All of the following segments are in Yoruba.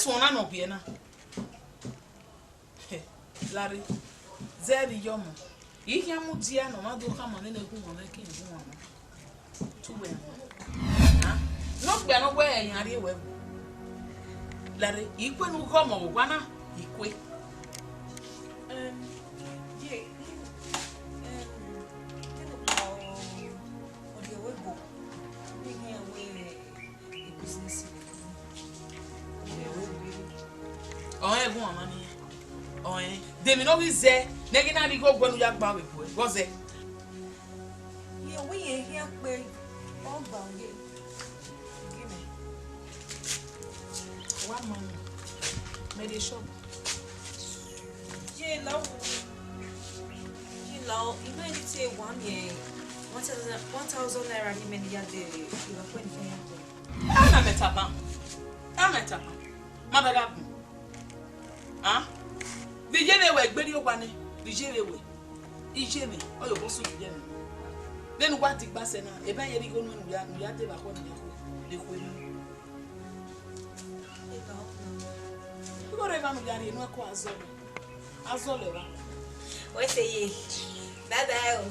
swona no bie na. Larry. Zeri yomo. Ihe amudia no madu kama nene ku won eke ngu won. Tuwe. Ha? No gbe no gbe eyan ari ewe. Larry, ikwe nu ko mo gwa na ikwe. Yeah. Oh, egun ama ni. Oh, Demi no be ze, negi na bi go gbonu ya gba we ko. Go ze. Yeah, we here pe all bound ye. Give me. One money. Me dey shop. Yeah, now. You know, even if say 1 year 1,000 naira ni me ya de you are going to. Ana metapa. Madaga. Ah? Dijere we gberi ogwane. Dijere we. Ijeme. Oyo bosu dijere. Then what ti gbase na. E ban ye ri go nu ya te ba ko ni de ko ni. Ko re ba mu ya ri nu ko azole. Azole ba. We say ye. Dada.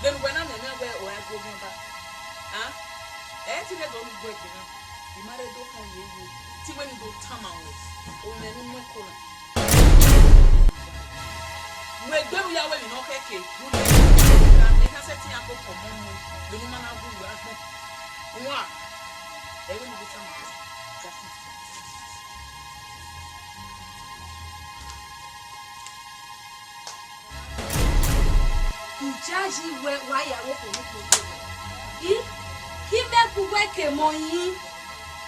Then when I'm where or I go back. Ah? Eh, see that don't break it. You might do on you. See when you go come out with. Oh, men no more. We go we are well in okay. Good. They can set you up for money. The woman have good work. What? They will be some justice. Jaji we wa ya wo ko ko ki be ku we ke mo yin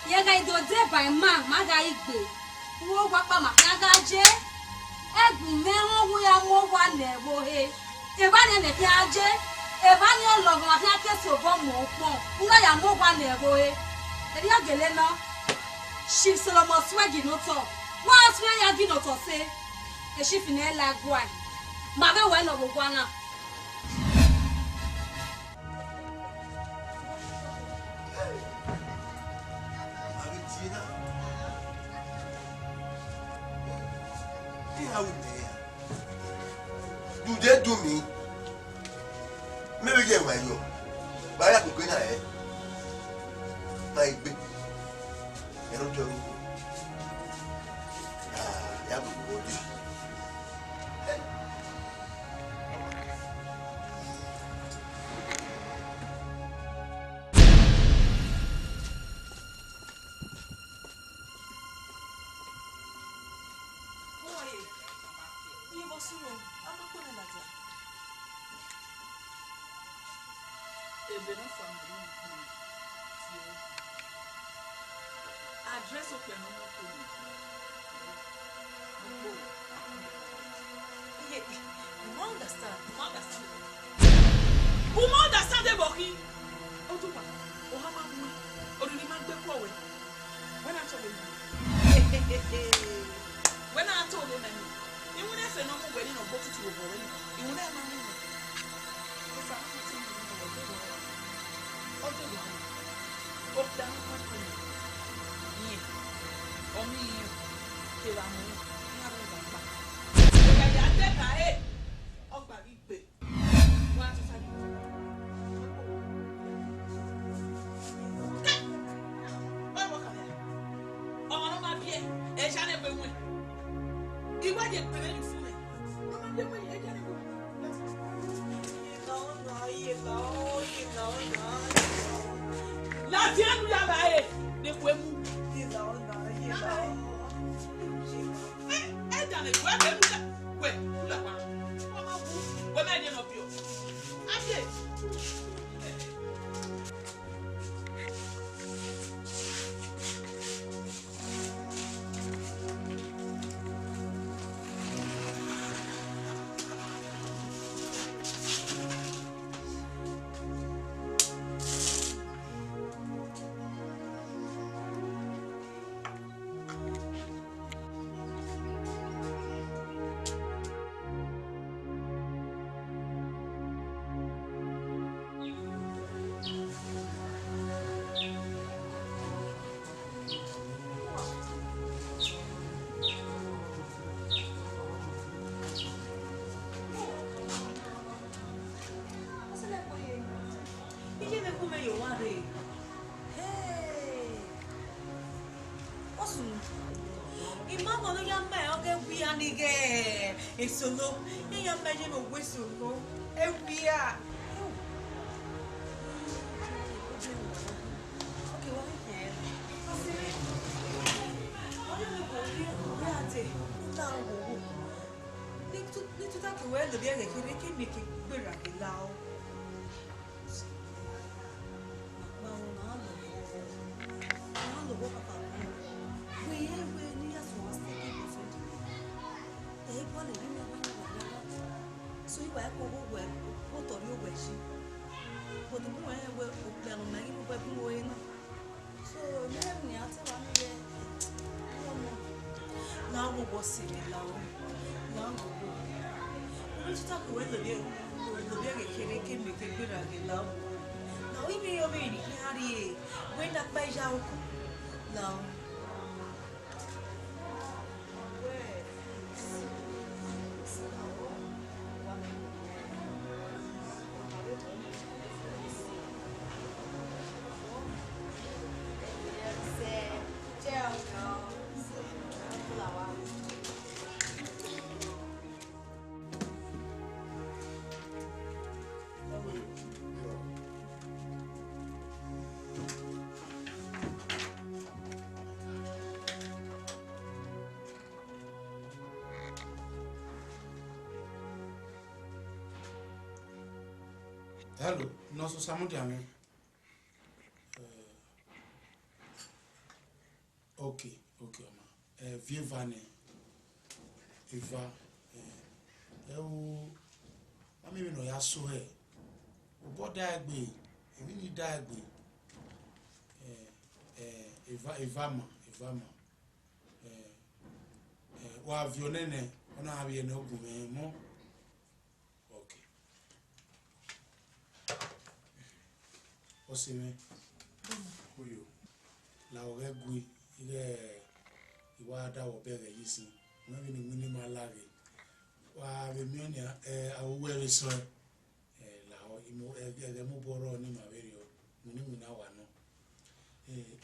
ye ga ido de by man ma ga igbe wo gba pa ma ga je egun me won wo ya mo wa le wo he e ba ni fi aje e ba ni ologun afi akese obo mo pon nga ya mo wa le wo he e ri agele na Chief Solomon swagi no to wa asu ya gi no to se e chief ni e la gwa ma be we lo bo gwa na. Do they do me? Maybe get my yo. But I could go in ahead. My big. I don't tell you. Ah, yeah, but Address of your normal phone. You won't understand. Who understand the booking? Oh, to what? Oh, how about me? Oh, do you not get forward? When I told him, you wouldn't say no more wedding or both to you already. You wouldn't have money. Because I'm not saying you know, down my phone. Only you. Kill a moon. You have a back. de pele ni fún mi. Mama de mo ye jani go. No. La vie nous ya ba e de ko mu. No. Dans les ouais là bas. Mama vous. Ouais mais de no pio. Aye. Solo, e io immagino questo, no? E via. Ok, what is it? Guardate, no. Di tutta che vuoi lo dire che mi che guarda che lao. Ma non lo vuoi papà. We ni ya so sta che mi senti. E quale ni so iwa ko go o to ri o we shi but mo we o plano na iru we bu we na so me ni ati wa ni ye na wo bo si ni la o na wo bo o ti ta ko we lo bi ke mi ke gbera ke la o na o ibi o bi ni ki hari e we na pa ja o la o Hello, nosso Samudiano. Okay, ma. Viva ne. Eva. Mami no ya so he. Obo dagbe. Ebi ni dagbe. Eva ma. Wa avionene ona abiye na ogun mo. Okay. Osime. Oyo. La oregui ile iwa da obere yisi. Mami ni muni malage. Wa be mi oni awuwe so la o imo mo boro ni maverio. Muni na wa no.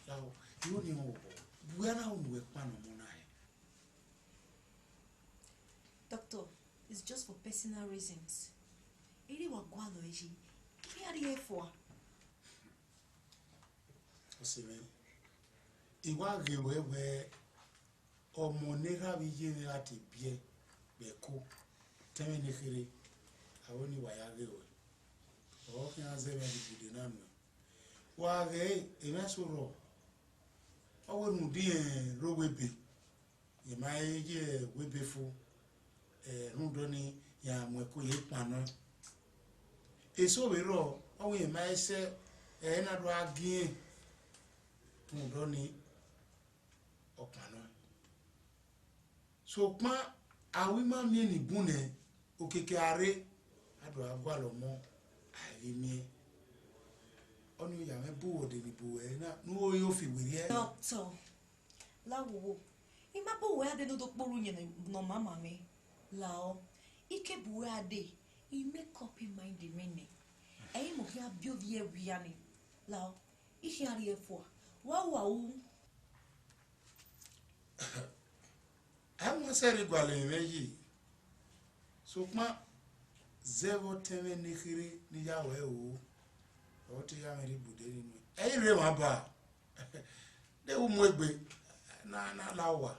La o yo ni o buana o we pa no mo na e. Doctor, it's just for personal reasons. Iri wa gwalo eji. Ki are here for? Osime. Iwa gewe ọmọ nega bi ye ati bie beko teme ne kire awoni waya gewe o kan azeme di bude na no wa ge e ma soro awo nu di ro webe e ma ye webe fu nu do ni ya mo ko ye pano eso we ro awo e ma ese na do agin nu do ni opano so pa awima mi ni bune okeke are ado agwalo mo ayimi onu ya me bu ode ni bu na no yo fi wiri e Doctor, lawo ima bo we ade no do poru yen no mama me lao ike bu we ade I make up in mind the mene e mo hia bio vie wiane lao I hia re fo wa u I'm sorry, Gualin, so ma zero teme nikiri ni yawe o ti ya meri bude ni e re ma ba de wo mo egbe na lawa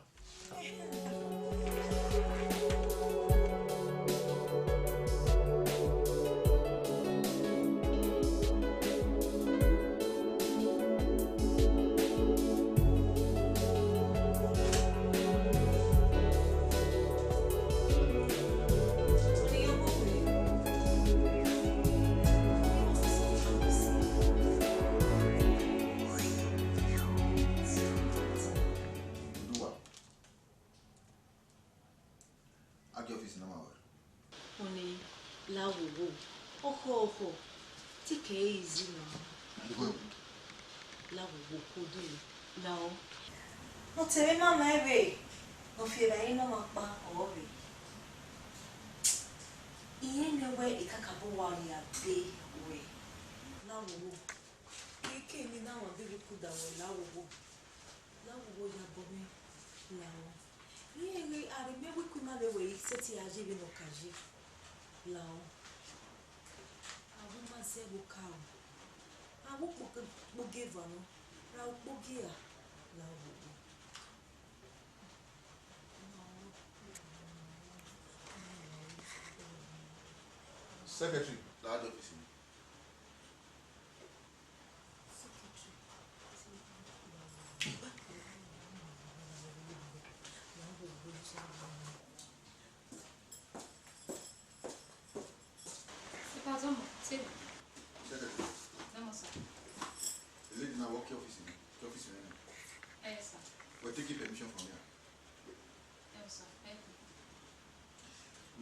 Oho, take it easy now. Love will do now. No, tell me, Mama, no fear, I know what back or be. In way, it can't go while you are day away. Now, you came in now and very good away. Now, you are bobbing now. I remember we could not away, set here, giving occasion. Now. I will say, will come. I will give one. I will give her. Secretary, large office. Permission from here. Yes, sir. Thank you.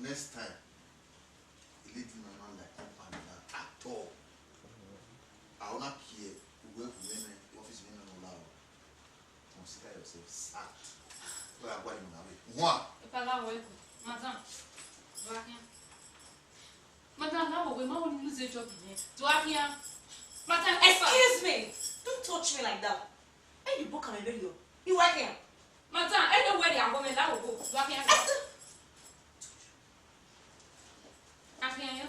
Next time, the lady mama like at all. I will not care who work with women, office women no allow. Consider yourself sacked. Where are going away? What? If I allow it, madam, do I can? Madam, now we might lose a job here. Do I can? Madam, excuse me. Don't touch me like that. Hey, you book on a video. You work here. Madam, anywhere they are women, that will go. Do I can? I can.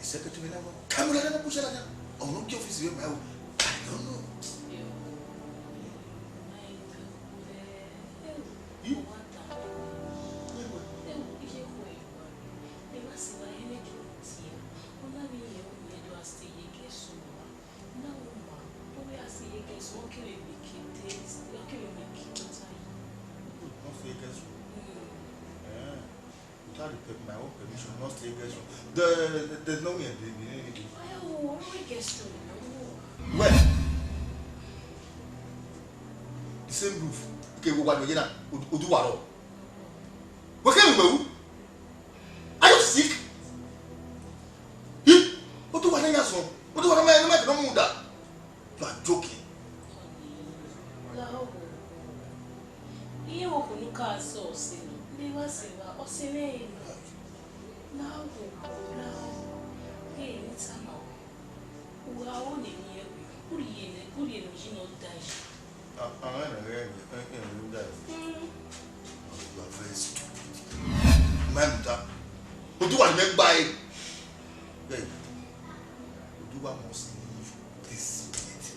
Secretary level. Come on, let push it again. Oh, no, your office. I don't know. You? My own permission, not stay guest room. There's no way Oh, guest room. Where? The same roof. Okay, what we're gonna do what? What can we do? Are you sick? What do I answer? What do I do? You are joking. You are so silly. Never say, or say, now, hey, it's a no. We are only here. Good in original dash. I'm going to die. You are very stupid. Mamma, what do I make by? Babe, what do I must leave this minute?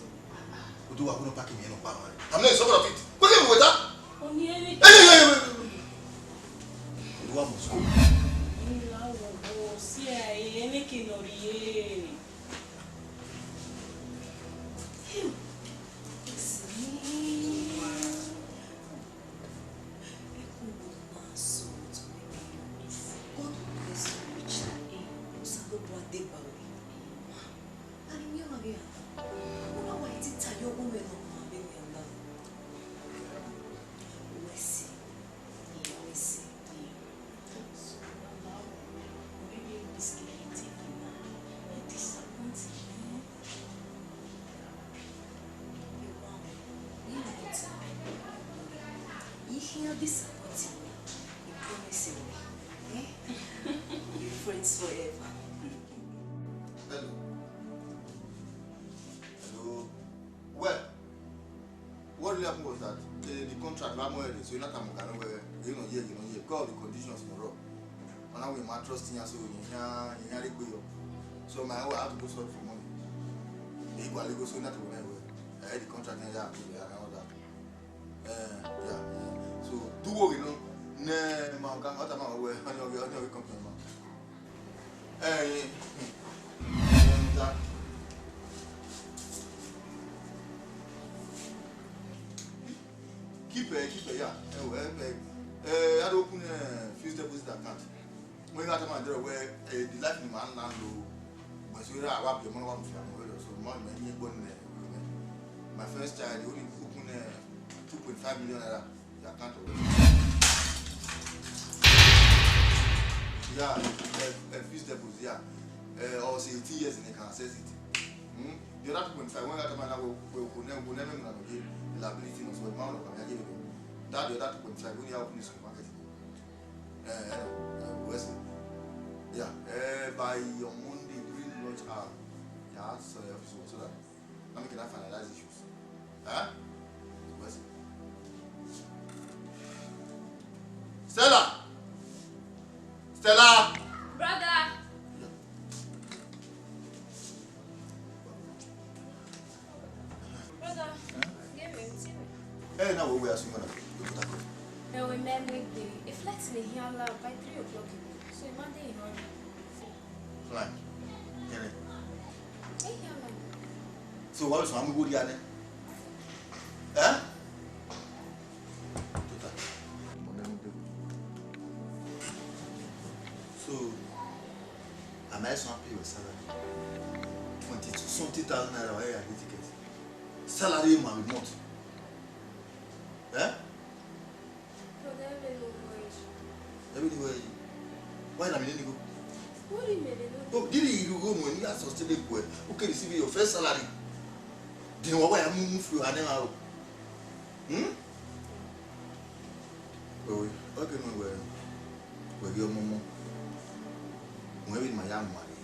What do I want to pack in your power? I'm not in support of it. What do you with that? Only any. You want to go? he'll be supporting me. He promising me. Eh? We'll be friends forever. Hello. Hello. Well, what really happened was that the contract was more so you're not going to you know, because of the conditions in Europe. And now we're not trusting you, so so my I have to go sort for money. They go and go so not to go anywhere. I had the contract and I all that. Yeah. So do what you know. Nah, my gang, what am I aware? I know we complain. Keep it, yeah. I don't open a fixed deposit account. When I come there where the life in man land when you are up your money so money my first child only open 2.5 million account already. Yeah, a fixed deposit, yeah. Or say 2 years and they can access it. The other 2.5 when I come will never get the liability of the amount of money I give you. That the other 2.5 when you open this market. Yeah, by your Monday during lunch hour, yeah, so that now we can finalize issues. Huh? Stella! Stella! Brother! Brother, give me tea. Hey, now we are assuming that. No, we met midday. If let's me here loud by 3 o'clock. So Monday in order. Fine. Hey, here loud. So what is I'm good here? Huh? So am I happy with salary? 20,000 naira where I get tickets. Salary in my month. Eh? Everywhere. Why am I going to go? What do you mean? Oh, did you go when you are sustainable? Okay, receive your first salary. Then why am I moving through an hour? Oh, okay, no, where your mom. When my young money,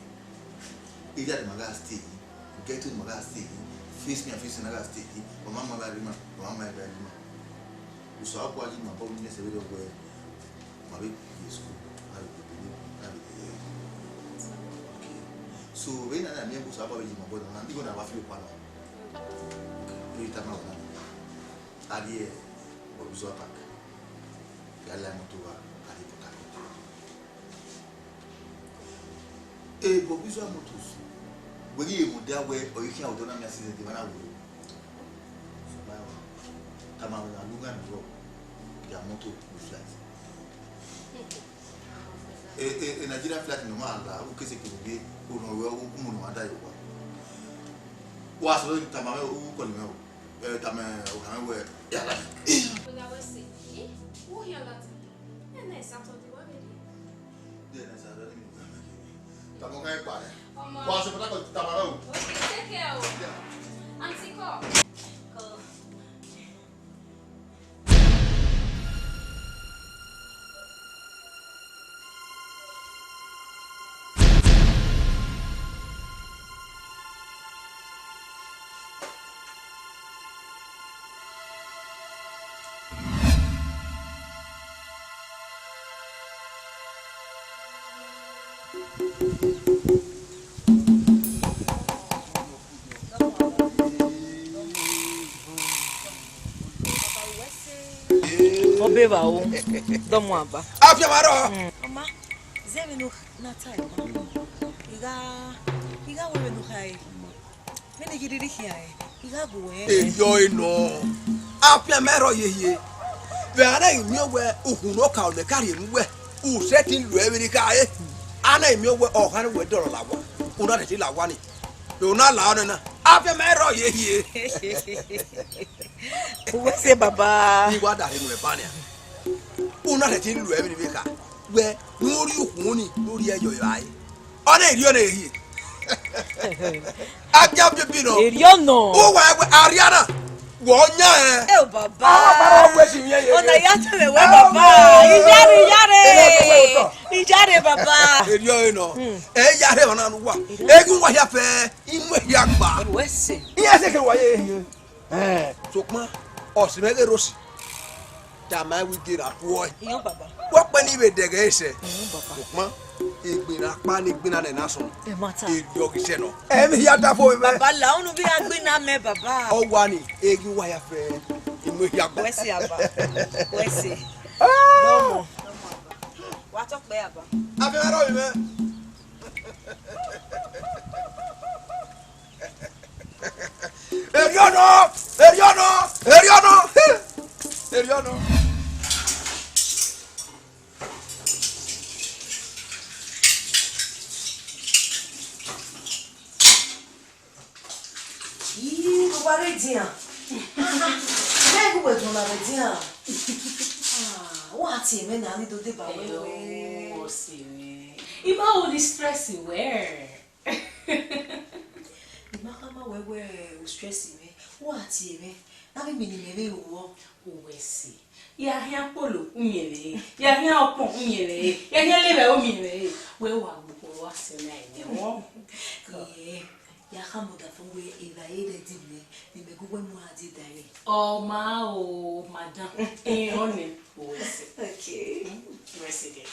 either the Maga stay, get to the Maga stay, face me and face another stay, or Mamma Barima, or Mamma Barima. You saw watching my body a bit of where my baby is school. Okay. So when I'm able to have my body, I'm going to have a few panel. Okay, you tell me what I did or Zopak. Yalamotua, Alipota. Eh, but we saw motos. When you would there where or you can't autonomy assistant, the one I will. Tamara Lugan Rock, their motto with flight. A Nigerian flight in Mala, who can say to be who know who know die. Was the Tamara who call me Tamara where Yala. But I was saying, who here Latin? And I sat on the one. Then I said, Tamara, Mama. what's the Tamara? Okay, take care. Auntie, call. Obeva o domo aba afia maro Mama, zemi no na time. Iga wewe no hai. Mene gidiri hiae. Iga go eyo ino afia maro yeye be ana imi owe okuno ka o le kare nwe u setting lu ewiri ka e ana imi owe o kan we doro lawa una de lawa ni una la ona na afia maro yeye we say baba ni wada re nwe bania una de lu ewiri ka we nuri okun ni lori eyo yo ai ona eri ona ehi Akya bibino. Eriono. Who were Ariana? Wonya. Eh baba. Ah, where she here? Ona yato me we baba. Ijare baba. Erio no. Yare wana no wa. Egun wa ya fe. Imu ya gba. Wese. Iya se ke wa ye. Sokma. Osimege rosi. Jama we did at boy. Iyo baba. What when you dege ese? Baba. Sokma. Igbina pa ni gbina na naso. E mata. Erio ki se no. Emi ya da fo me. Baba la unu bi agbina me baba. O wa ni egun wa ya fe. Imu ya gba. Wese aba. Wese. Domo. Wa tok pe aba. Abero mi me. Eriono! Ih, não vai redinha. Pega o edro na redinha. O ati me na ali do deba we. Oh, sim. E mal o stress where? Ima kama wewe o stress me. O ati me. Na me me wo. Wese. Ya hia polo unyele. Ya hia opon unyele. Ya hia lebe unyele. We wa buko wa se na ene wo. Ya kama da fwe ila ile dible. Ni me gugwe mu adi dare. Oh ma o madam. One wese. Okay. Wese de.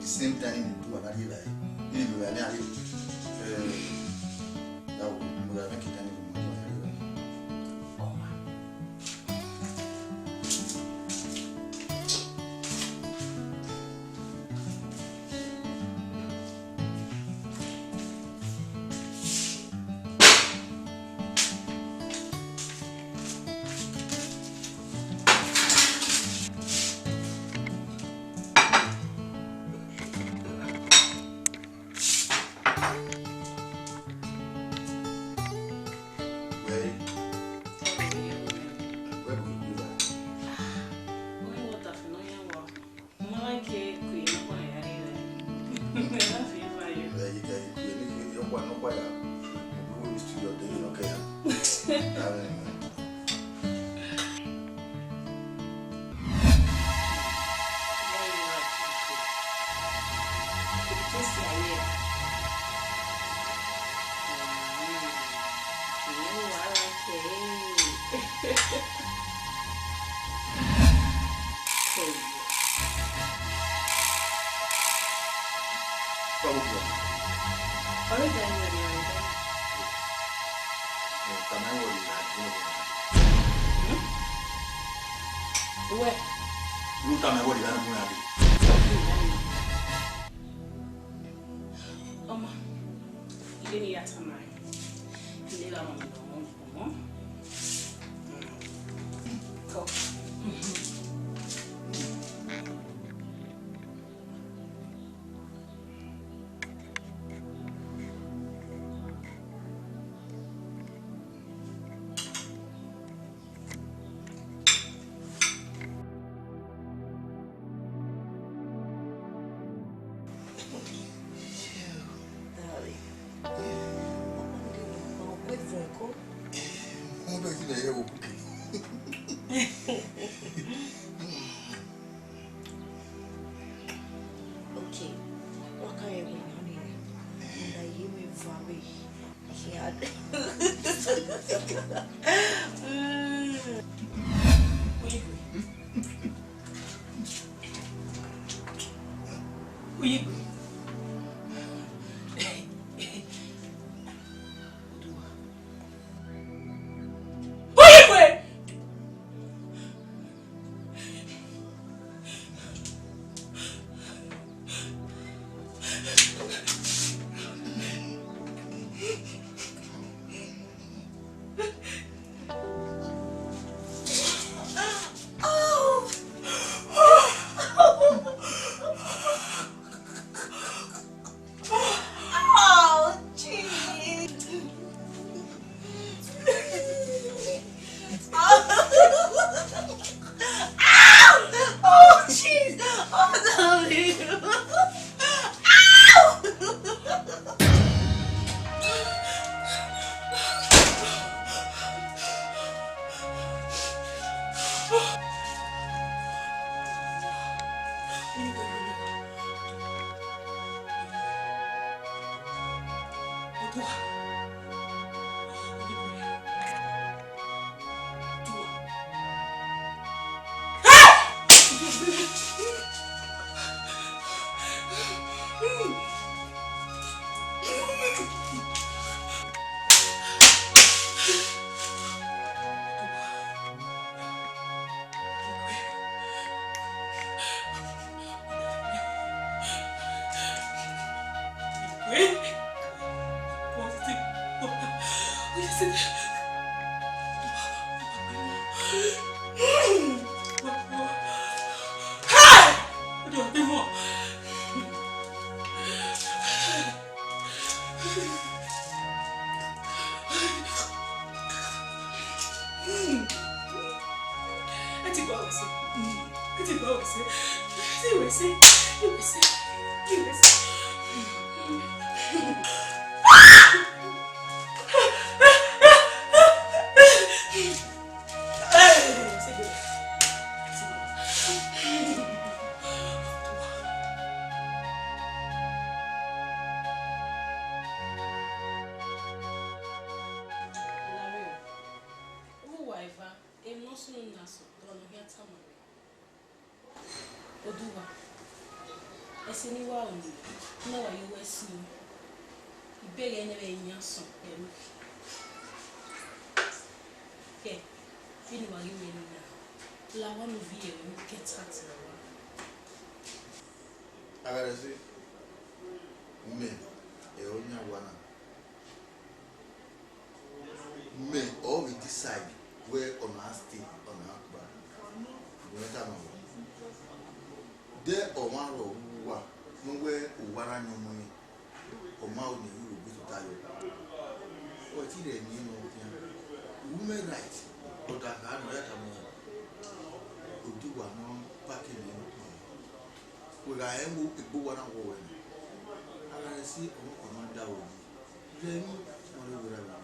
Same time you do another year. You will be that will make it Okay. What can you do? May always decide where on our stay on our back. There or one or nowhere or one on your money or mouth you will be to tell you. What is it? Women rights, but I had right among who do one packing in. Well, I am who people want to go in. I see a commander. Then, whatever.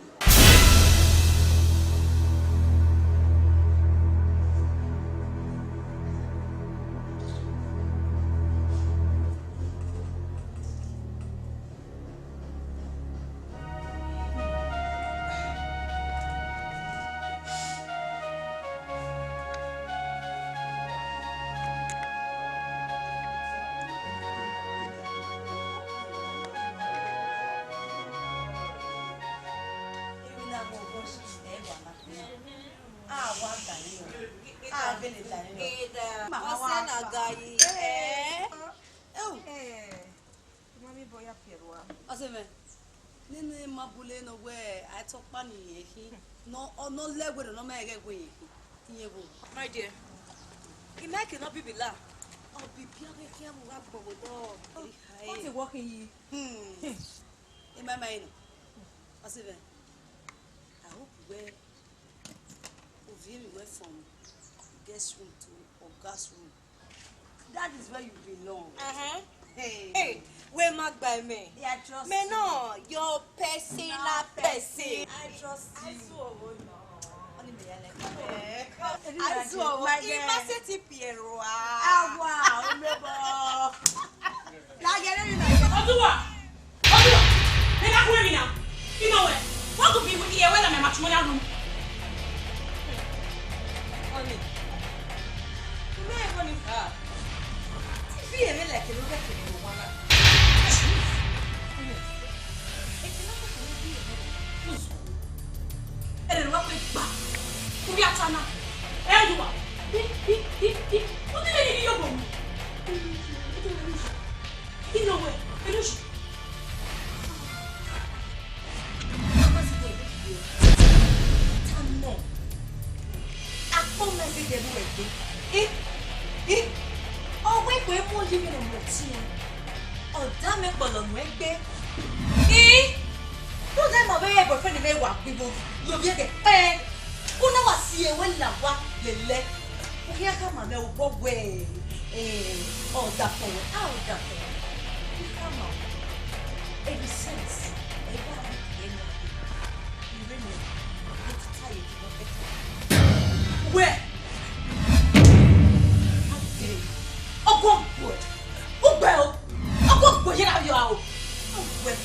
My dear, he make not be below. Oh, be careful. What's it walking you? In my mind. I hope where we went from guest room to or gas room. That is where you belong. Hey, where marked by me? Yeah, trust me. No, your personal person. I trust you. I saw you must say Piero. Ah, wow, remember. Odua! Make up with me now. You know what? What could be with you when I'm a matrimonial room? Honey, you may have only car. If you ever like a look at you, one. And then what with back? Kubiatana. Edua. What did I do? You know where? Finish. Oh, wait, we're more living in Motia. Oh, damn it, Bolomweg. Don't let my way boyfriend and walk people. You'll be a pay. Who know what see a well now? What the leg? Here come a no way. Oh, that for out that for. Come on. Every sense. You really have to tell you. Where? Oh, go good. Oh, well. Oh, go good. You have your own. Oh, well.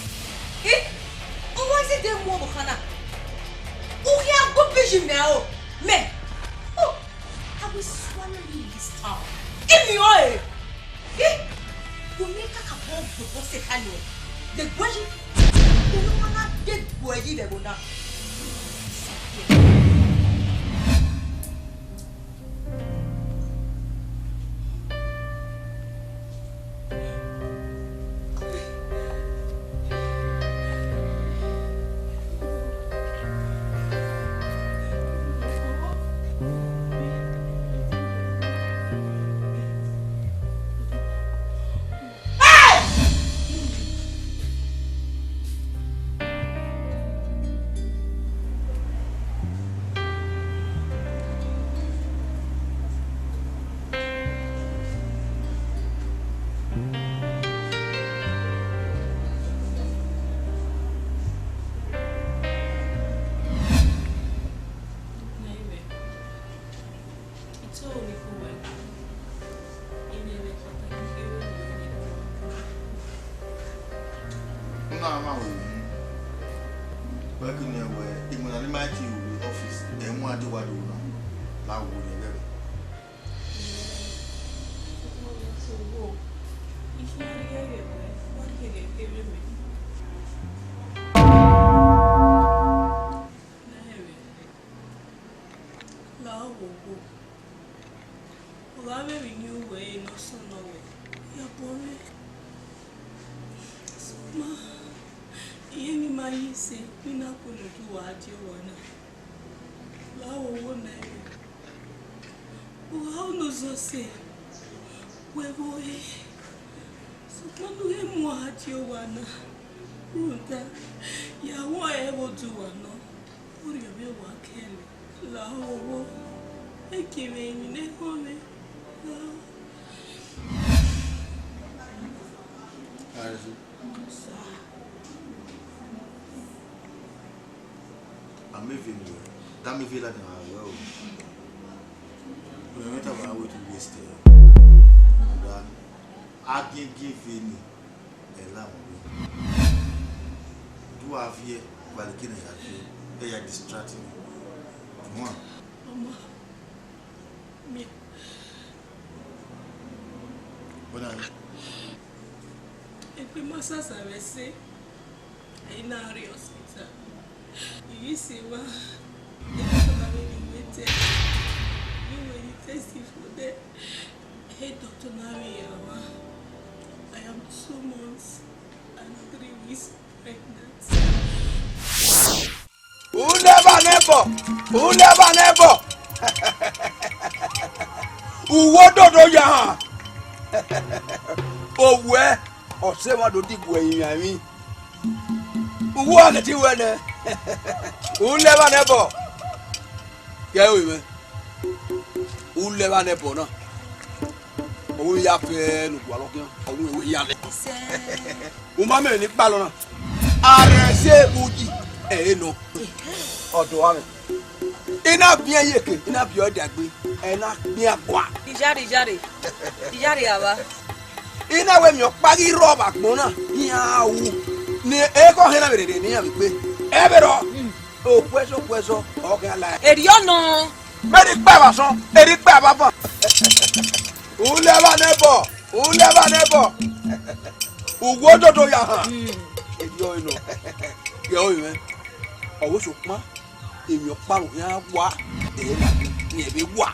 Oh, why is it there more, Hannah? Oh, yeah, good vision now. Men. Oh, I will swallow you this time. In the oil. You make a couple of the boss at you. The question. You don't want to get boy, you never know. ní máa ti ìwé ọ́fíìsì ẹ̀wọ̀n adéwádé wọn náà láwo ní ẹlẹ́rìí. Dame vila na well. We went about way to waste there. I can give any a lamb. Do I fear while the king is at you? They are distracting me. Come on. Mama. Me. What are you? If we must have a say, in our hospital, you see what? You will tested for that. Hey, Dr. Nariyawa, I am 2 months and 3 weeks pregnant. Who never? Who do ya? Oh, where? Or say what do dig where you mean? Who are the two? Who never? Yeah, we who never no. Oh, we are fair, look, oh, we are. Umame ni palona. Are say Uji, no. Or do I? Ina bien yeke, ina bio dagbe, ina bien kwa. Ijari aba. Ina we mi opagi roba gbona, yawu. Ni eko hena bere ni ya mi pe. Ebero. O kweso, okay la. Eri ono. Meri pa ba son, eri pa ba fa. U never nebo. Ugo dodo ya ha. Eri o ino. Yo ime. Owo so pon. Emi oparun ya wa. Ni ebe wa.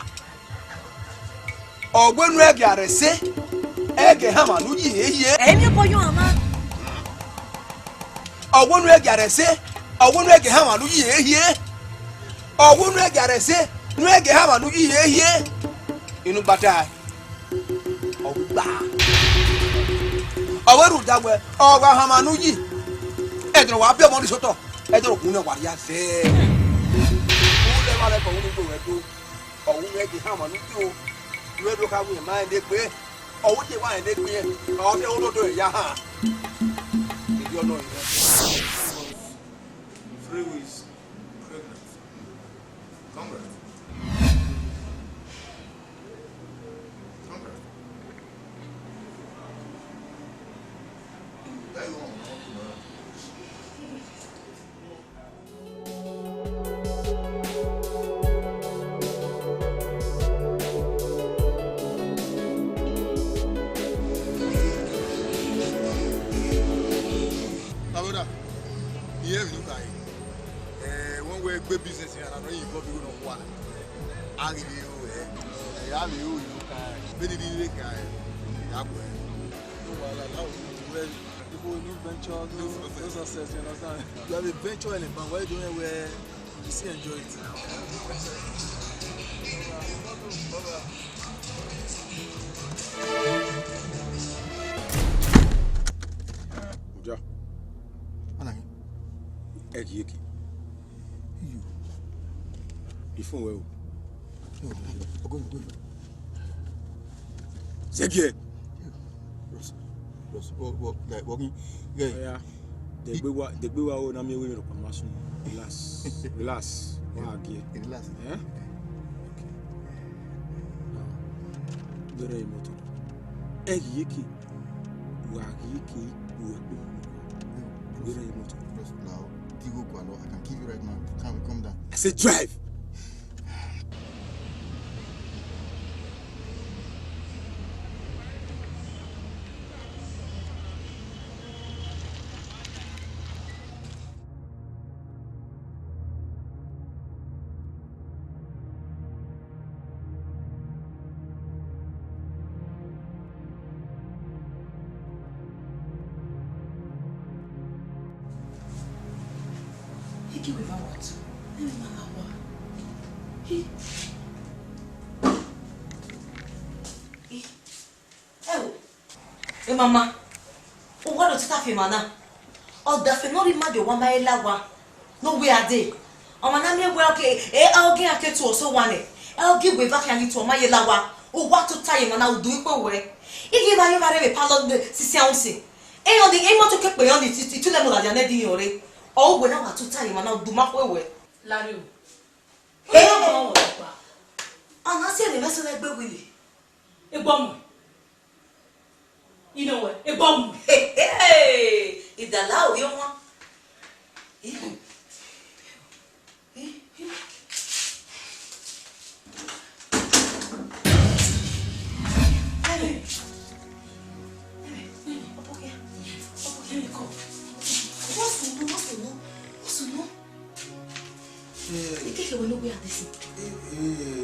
Ogbenu ege arese. Ege ha ma nu yi eye. Emi ko yo ama. Ogbenu ege arese. Ogbenu ege ha ma nu yi eye. Ogbenu ege arese. Nu ege ha ma nu yi eye. Inu bata. Ogba. Oweru dagwe. Ogba ha ma nu yi. Edro wa bi omo ni soto. Edro kun na wari ase. Le wale ko unu to edo. Owu ege ha ma nu yi o. Nu edo ka wu ma ende pe. Owu je wa ende pe. O se olodo ya ha. Idio no ire. 3 weeks pregnant. Congrats. That long. Here you guys. One way good business here, and I know you go to one. I'll give you a you can be the guy. People new venture, no success, you understand? You have a venture in it, but what are you doing where you see enjoy it? Uja. Anami. Eki. You. Before well. Go. Segie. Like walking. Yeah. The gbe wa o na mi we ro pa masun. Relax. Wa gie. Relax. Eh? Okay. Bere moto. Eki. Wa gie ki wo. Bere moto. Tigo Kwalo. I can give you right now. Come down. I say drive. Give me what? Hey mama, what do you think mana? Oh, the no remind you one my lawa. No way are they? Oh mana me well okay. I'll get a to also one. I'll give way back and to my lawa. Oh, what to time and I'll do it away. If you buy a palon de Sissi. Eh, on the aim to keep beyond it to them that you're not doing. Oh, when I want to time and I'll do my way. Lario. Hey, I'm not saying the vessel like Willie. A bomb. You know what? A bomb. Hey, it's allowed, you want.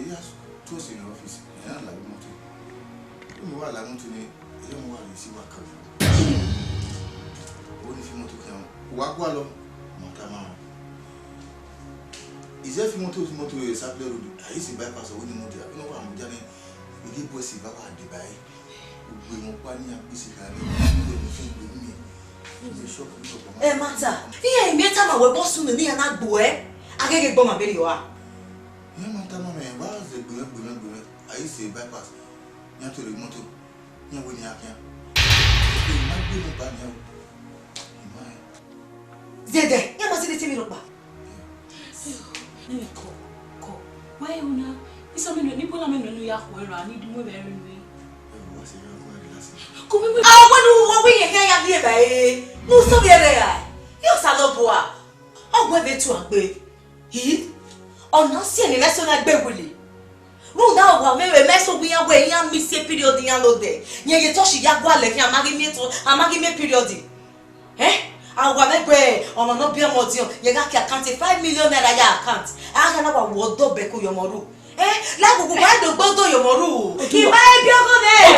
Yes, close in your office. I like motor. You know what I want to know. You don't want to see what comes. What if you want to come? Wagwalo, Montama. Is there if you want to is a road? I see bypass or winning motor. You know what I'm doing? We give boys if I want to buy. We won't buy me a piece of me. Eh, Mata. Yeah, me time I will boss soon and not boy. I can get bomb a video. Yeah, Montama, why is the good? I see bypass. You have to the motor. You win your camp. You might be no bad now. Zede, you must see the TV look back. Go. Why, Una? It's something that people are in New York where I need to move every week. Come in with what we hear here, baby. No, so there. You're Saloboa. Oh, where they to a babe. He? Oh, not seeing a lesson like Beverly. Rule down while maybe mess up we are where you miss a period the other day. Yeah, you touch Yagua like I'm making me period. Eh? I want to pray or not be a museum. You got account 5 million account. I can have a word of Beku Yomoru. Eh? Like why do go to Yomoru? He might be a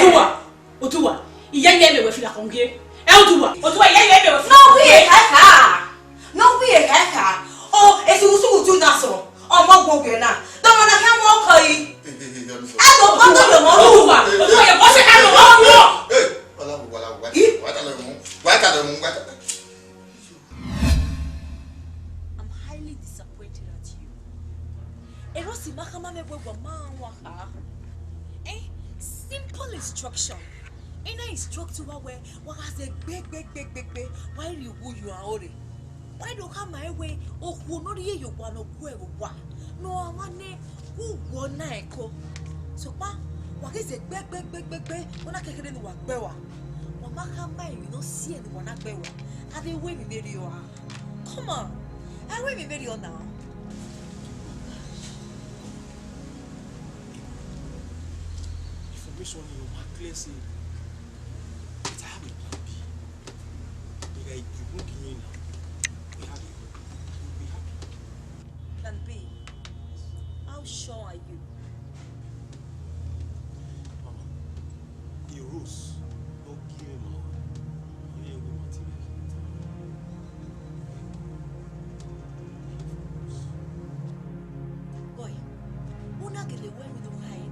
good Otua. Young lady with Lacongue. Eldua. Otua, young lady with no way, Haka. No way, Haka. Oh, it's also to Nassau. Oh, my boy, now. Don't want to have more pay. I don't want to your mother. Otua, what's the kind of I'm highly disappointed at you. Erosi makamame wewa waka. Eh? Simple instruction. Ina instruct you where has a big. Why you are already? Why do come my way? Oh, who not hear you one of where no one who won echo. So, what is it? Big. When I can't get work, Bewa. Mama mind, you don't see anyone at Bewa. Are they waving video? Come on. I waving video now. Information you want clear say. It's how it will be. You won't be in. We have it. You'll be happy. Plan B. How sure are you? Mama, the rules don't give him a boy, una gele we mi no kai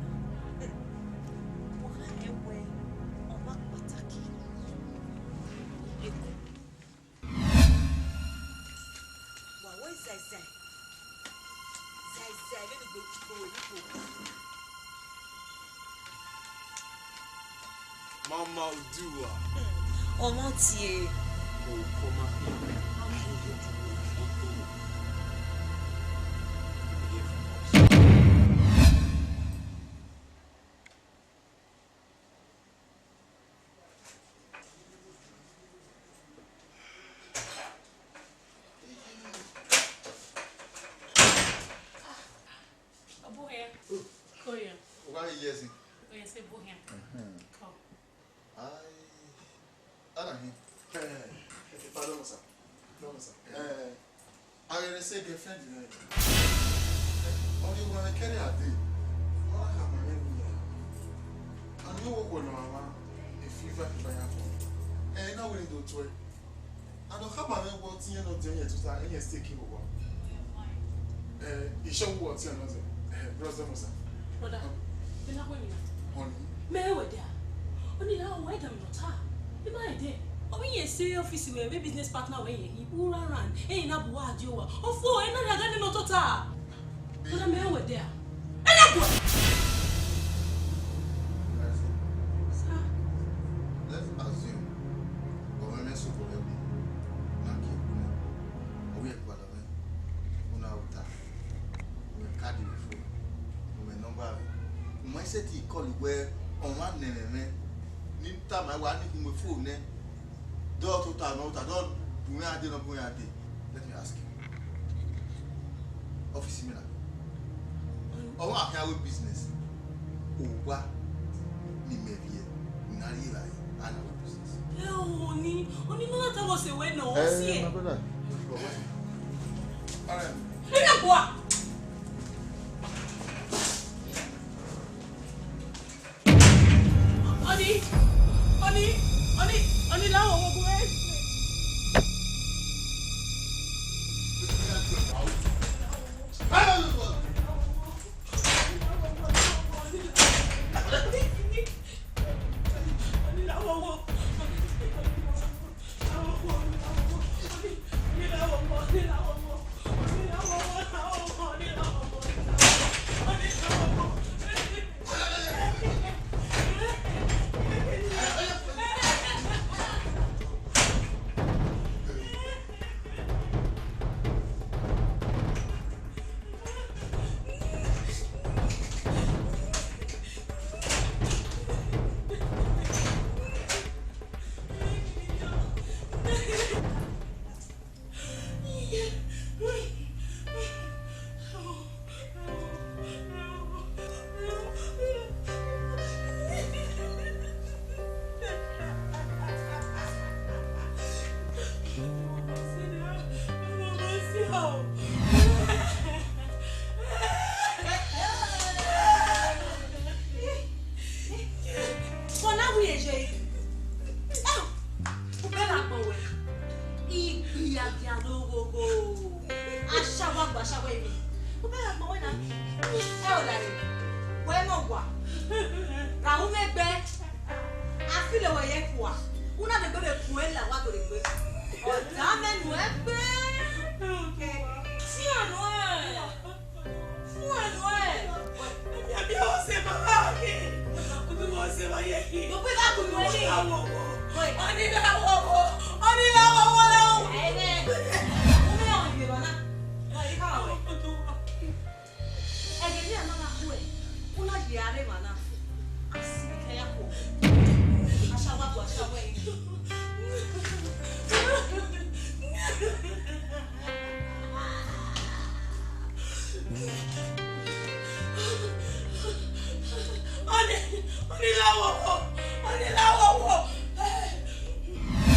na. Mo ha ewe o ma pataki. Eko. Wa wo sai. Sai le go go. Mama Udua. Omo tie. Oh, come here. yes. Oh, yes, a boy. Come. I don't know. Pardon, sir. No, sir. I will say girlfriend, you know. Only when I carry a day. And you walk on mama if you find by your phone. And now we do to it. I don't have my words in your doing it to start any sticky over. You show what's another. Brother, brother, you're not winning. honey. May we there? Only now, wait a minute. You might there. Oh, we say office where we business partner where he will run. Ain't not what you are. Oh, for another than no total. But I'm here with there. And I go. Let's assume. But when I so go help me, not keep me. We are quite away. Una uta. We card before. We number. My city call where on one name. Nin time I want to move phone. Don't total no total. Don't do me a day no do me a day. Let me ask you. Office me na. Oh, I have a business. Oh, what? Ni me vie. Nari la. I have a business. Oh, only no that was away no. See. My brother. All right. Look at what? Honey, now I'm going.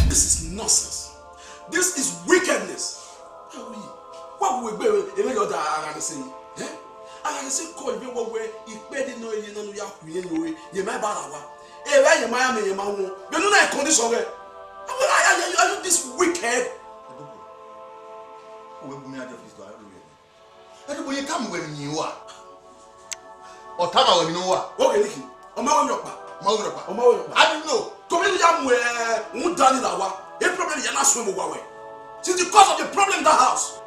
This is nonsense. This is wickedness. What will we be able to do? I say, I say, call me where he paid no in no yak, you may balawa. Where you Miami, you know, I condition. Are you this wicked? Everybody come when you are. Or Tama when you are. Okay, Nicky. I don't know. Come in where won't done it our. A problem you're not swimming away. Since the cause of the problem in the house.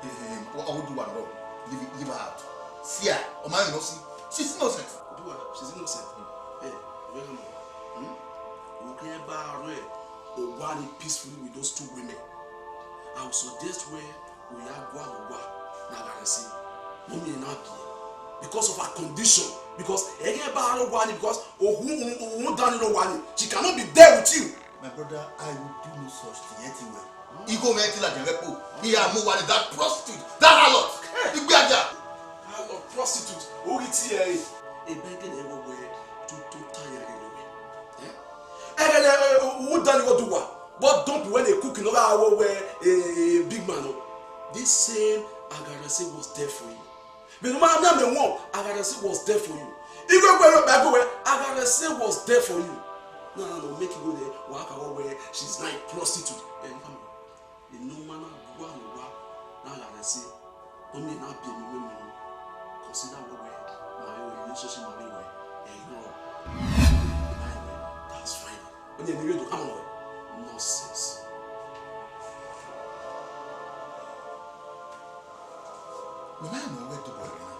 What I would do one wrong. Leave her out. See her. Or my no see. She's innocent. She's innocent. Hey, very good. We can bar or one peacefully with those two women. I will suggest where we are going to now I see. Mommy not be because of her condition. Because because who done no one, she cannot be there with you. My brother, I will do no such thing anyway. You go make it like a repo. He are more than that prostitute, that harlot. You be there. Harlot prostitute. Who is here? e bege de wo we to tire anyway. Eh? Who done what do what don't when they cook no ga we a big man. This same Agarasi was there for you. But no matter me won, Agarasi was there for you. Even when Agarasi was there for you. No, make it go there. Walk away where she's like prostitute. And come on. The no man go and walk. Now Agarasi, don't mean not be me. Consider what my relationship my way. And you know, that's fine. When you need to come away, nonsense. No, I know where to go now.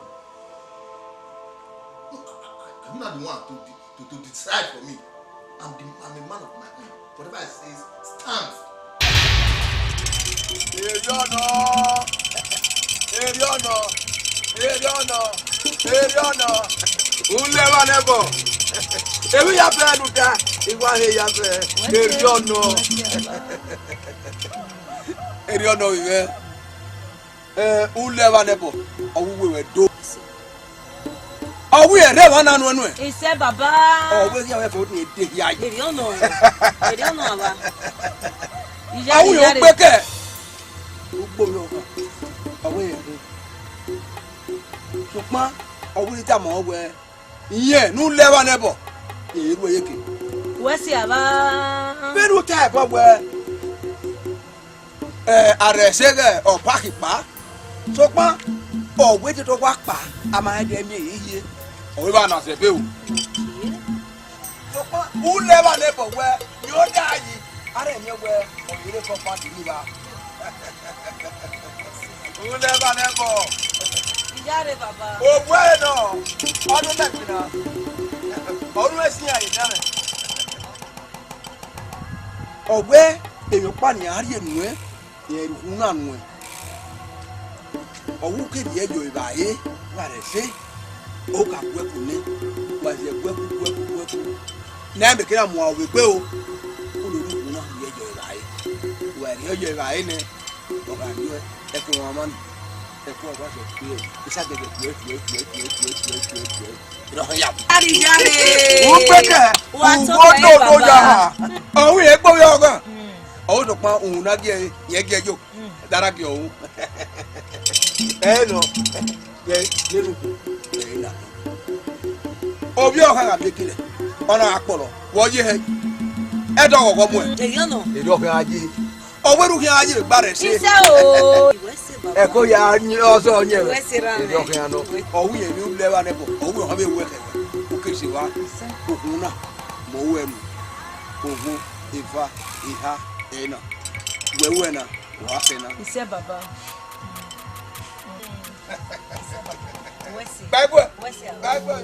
I'm not the one to decide for me. I'm a man of my own. Whatever I say stands. Eriona. Unlewa nebo. Ebi ya pe duka. Iwa he ya pe. Eriona iwe. Unlewa nebo. Owu we do. Owu ere wa nanu enu e. Ise baba. Owu ya we fo ni de ya. Eriona aba. Owu yo peke. Ugbo yo kan. Owu ere. Ṣùgbọ́n ọwọ́ ìta mọ̀ ọ́ wẹ ìyẹn ní lẹ́wà nẹ́bọ̀ èrú eyeke. Wẹ́sì àbá. Bẹ́ẹ̀ni tá ẹ̀ bọ́ wẹ àrẹ̀ṣẹ́gẹ̀ ọ̀pákìpá ṣùgbọ́n ọ̀wé tó wá pa àmàlẹ́ mi èyí yé. Ọ̀wé bá nà ṣẹ̀fẹ̀ o. Ṣùgbọ́n ní lẹ́wà nẹ́bọ̀ wẹ yóò dá yìí ara ẹ̀ yẹn wẹ ọ̀yẹ́rẹ́ kan fún àdìmíra. Ní lẹ́wà nẹ́bọ̀. Yare baba. O bueno. Ọdún mẹ́gbìnà. Ọdún ẹ̀sìn àyèdámẹ̀. Ọ̀gbẹ́ èèyàn pànìyàn àárí ènù ẹ̀ ẹ̀rùkún náà nù ẹ̀. Ọ̀wú kéde ẹ̀jọ̀ ìbàyé wà rẹ̀ ṣe. Ó kà gbẹ́kù ní. Wàṣẹ gbẹ́kù. Náà bèkéré àmọ́ àwọn ìgbé o. Ó lè rúkún náà ní ẹ̀jọ̀ ìbàyé. Wà rí ẹ̀jọ̀ ìbàyé ni. Ọ̀gá ni ẹ̀kún wọn máa ń. Ẹ̀kọ́ ọ̀gá ṣe pé ìṣàgbẹ̀gbẹ̀ tiẹ̀. Ìrọ̀yà. Yare. Wọ́n pẹ́kẹ̀ òwò tó yà á. Ọ̀hún yẹn gbọ́ yọ ọ̀gán. Ọ̀hún tó pa òun náà gẹ̀ yẹn gẹ̀ jò. Dára gẹ̀ ọ̀hún. Ẹ lọ yẹ nínú ẹ̀yìn náà. Òbí ọ̀hán àbíkílẹ̀ ọ̀nà àpọ̀lọ̀ wọ́n yé ẹ. Ẹ dọ̀wọ̀ kọ́ mú ẹ. Eriona. Èdè ọ̀hán ajé. Ọ̀wẹ́rù kí ajé gbà rẹ̀ ṣe. Ise o. Eko ya ọsọ onye we Wesira me. Edo kan no owu ye ni lewa nebo owu ho be we ke o ke se wa ohun na mo we nu ohun ifa iha ena we na wa se na Ise baba. Wesi. Bible Wesi. Bible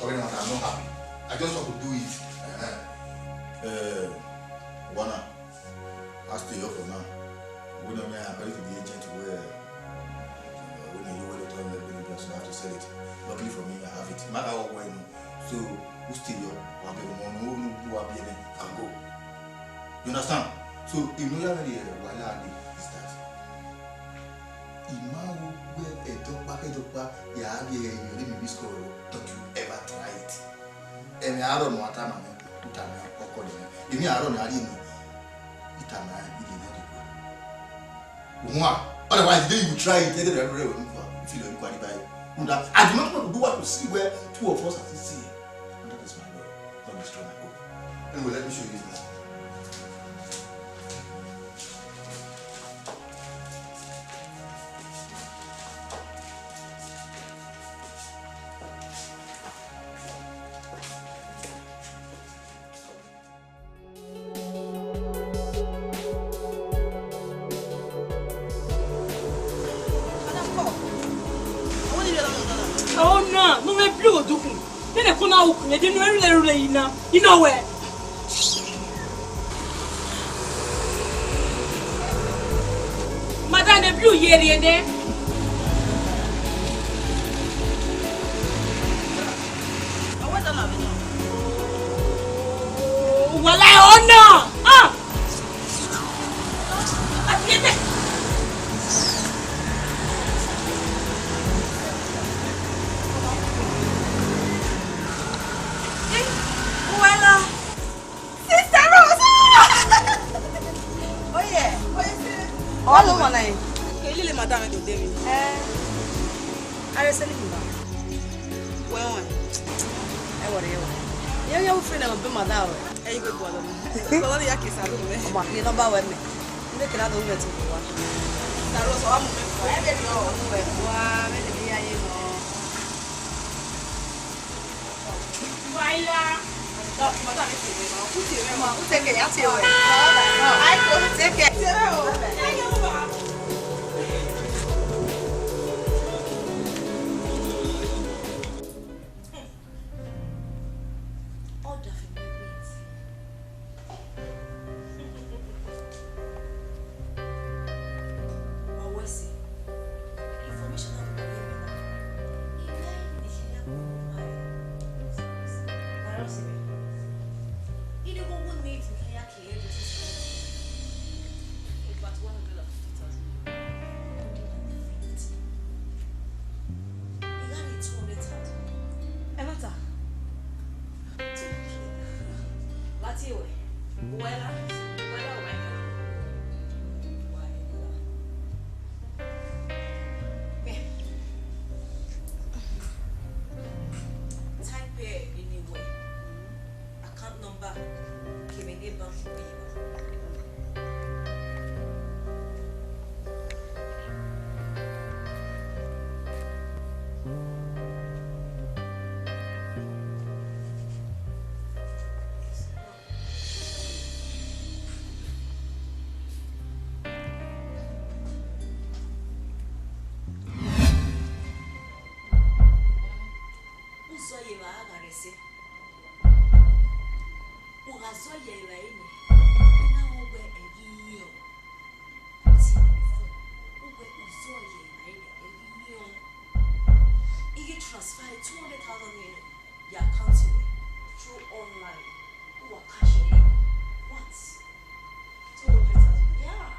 I'm not happy. I just want to do it. Wana, I stay up for now. When I'm going to the agent where when you will return the business, so I have to sell it. Luckily for me, I have it. Matter of when, so who stay up? I'll be the one who will be there and go. You understand? So if you know already, while I did is that. Imagine where a dog back, you have a little score. Don't you ever try it? And I don't know what I'm calling. If you are on a ring, it otherwise, then you try it. If you don't qualify, I do not want to do what you see where two of us are seeing. And that is my love. Not destroy my hope. Anyway, let me show you this now. Oh no, no me blue duku. Nene kuna uku, ne dinu rule ina. You know where? Madame the blue yeri ene. are selling ba. Well, I worry. You free na be mother. E go go lo. Ko lo ya ke sa lo me. Ma ni no ba we me. Ni ke na do we ti wa. Na ro so wa mu me. E be yo. Wa me ni ya ye no. Baila. No, mother me ti we ma. Ku ti we ma. Ku te ke ya ti we. Ai ko te ke. Transfer 200,000 in your account through online. Who are cashing in? What? 200,000? Yeah.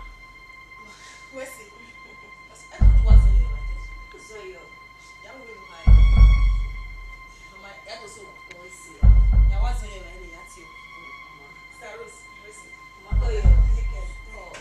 Where's it? I don't know what's in it like this. So you will buy. My that was so always see. Yeah, what's in it like any at you? Starus, where's it? Oh yeah. Oh.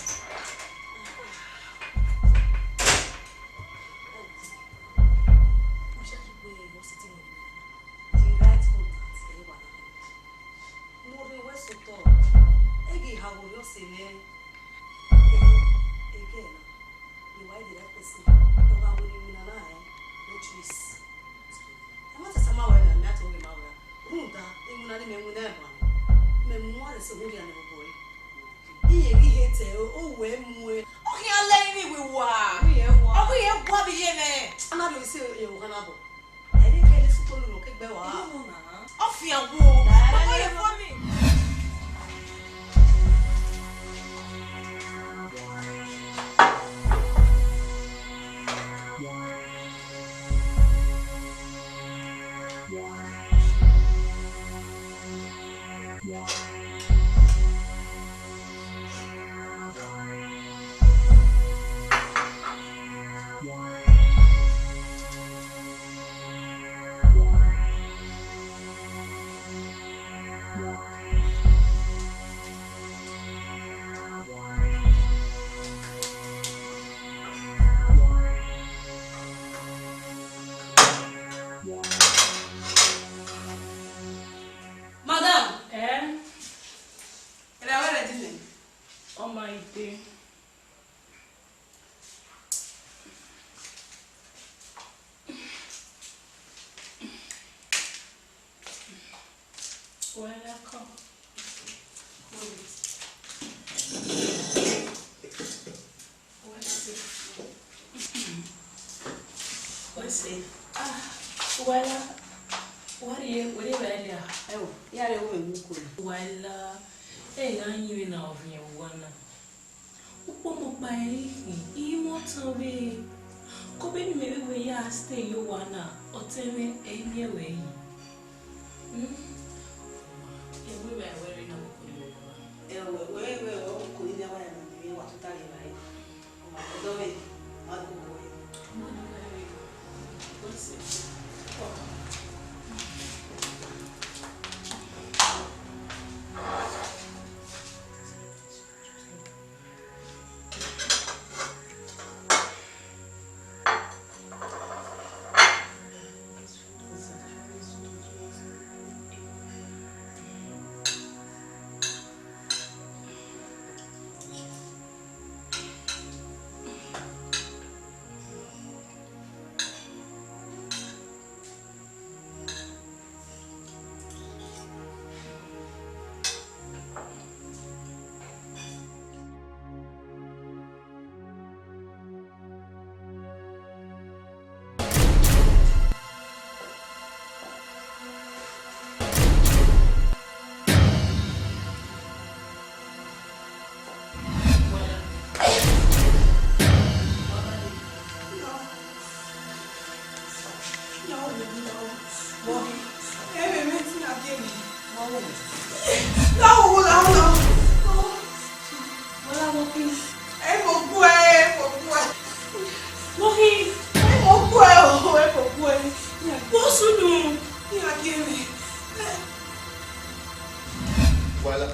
Voilà.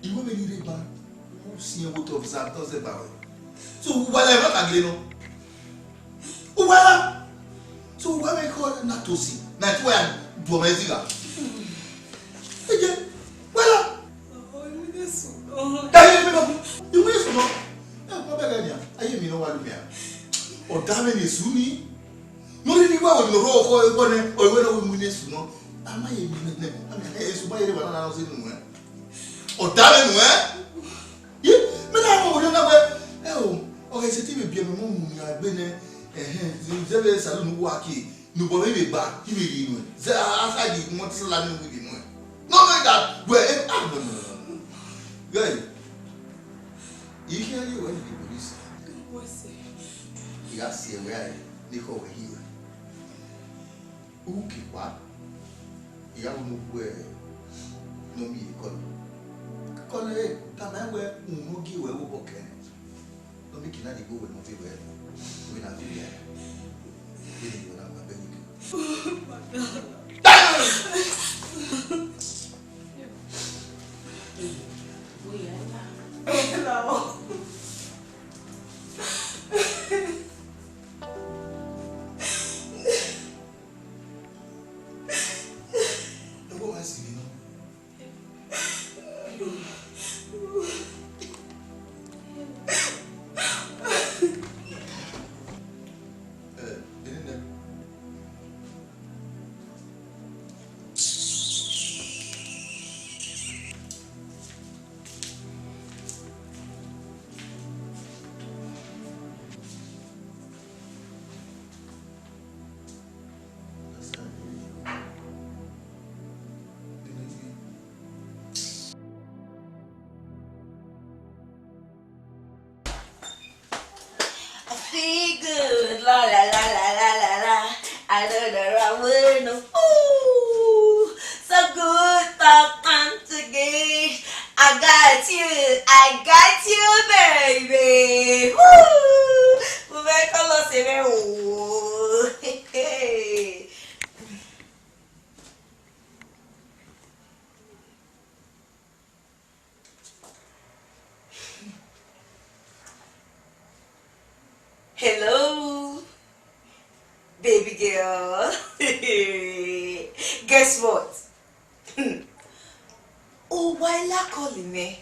Il va venir les bas. Si un autre officier dans ces bars. So voilà, il va t'agler non. Voilà. So voilà, mais quoi, n'atosi. N'atoué, doit me dire là. Voilà. D'ailleurs, il me dit non. Eh, pas bien gagner. Aïe, mais non, va le faire. O dame ne suni. Nori ni wa no ro ko ko ne o we no mu ne suno. Ama ye mi ne. Ama e su ba ye ba na no se nu. O dame nu Ye, me na mo na we. O ke se ti be bi me mo mu ya gbe ne. Ze be salon wa ki. Nu bo me ba, ki be yi nu. Ze asa di mo ti la nu bi nu. No me that we no. Guy. You hear you when the police. You see where they go here. Who keep what? You have no way. No me call. Call it. Come and where no give away who can. No me cannot go with no favor. We not do that. We don't know what Hello. Feel good, la la la la la la la. I know the right word, ooh, so good, talk on today. I got you, baby. Woo, we make a lot of it. Ooh, hey. Hello, baby girl. Guess what? Oh, why la calling me?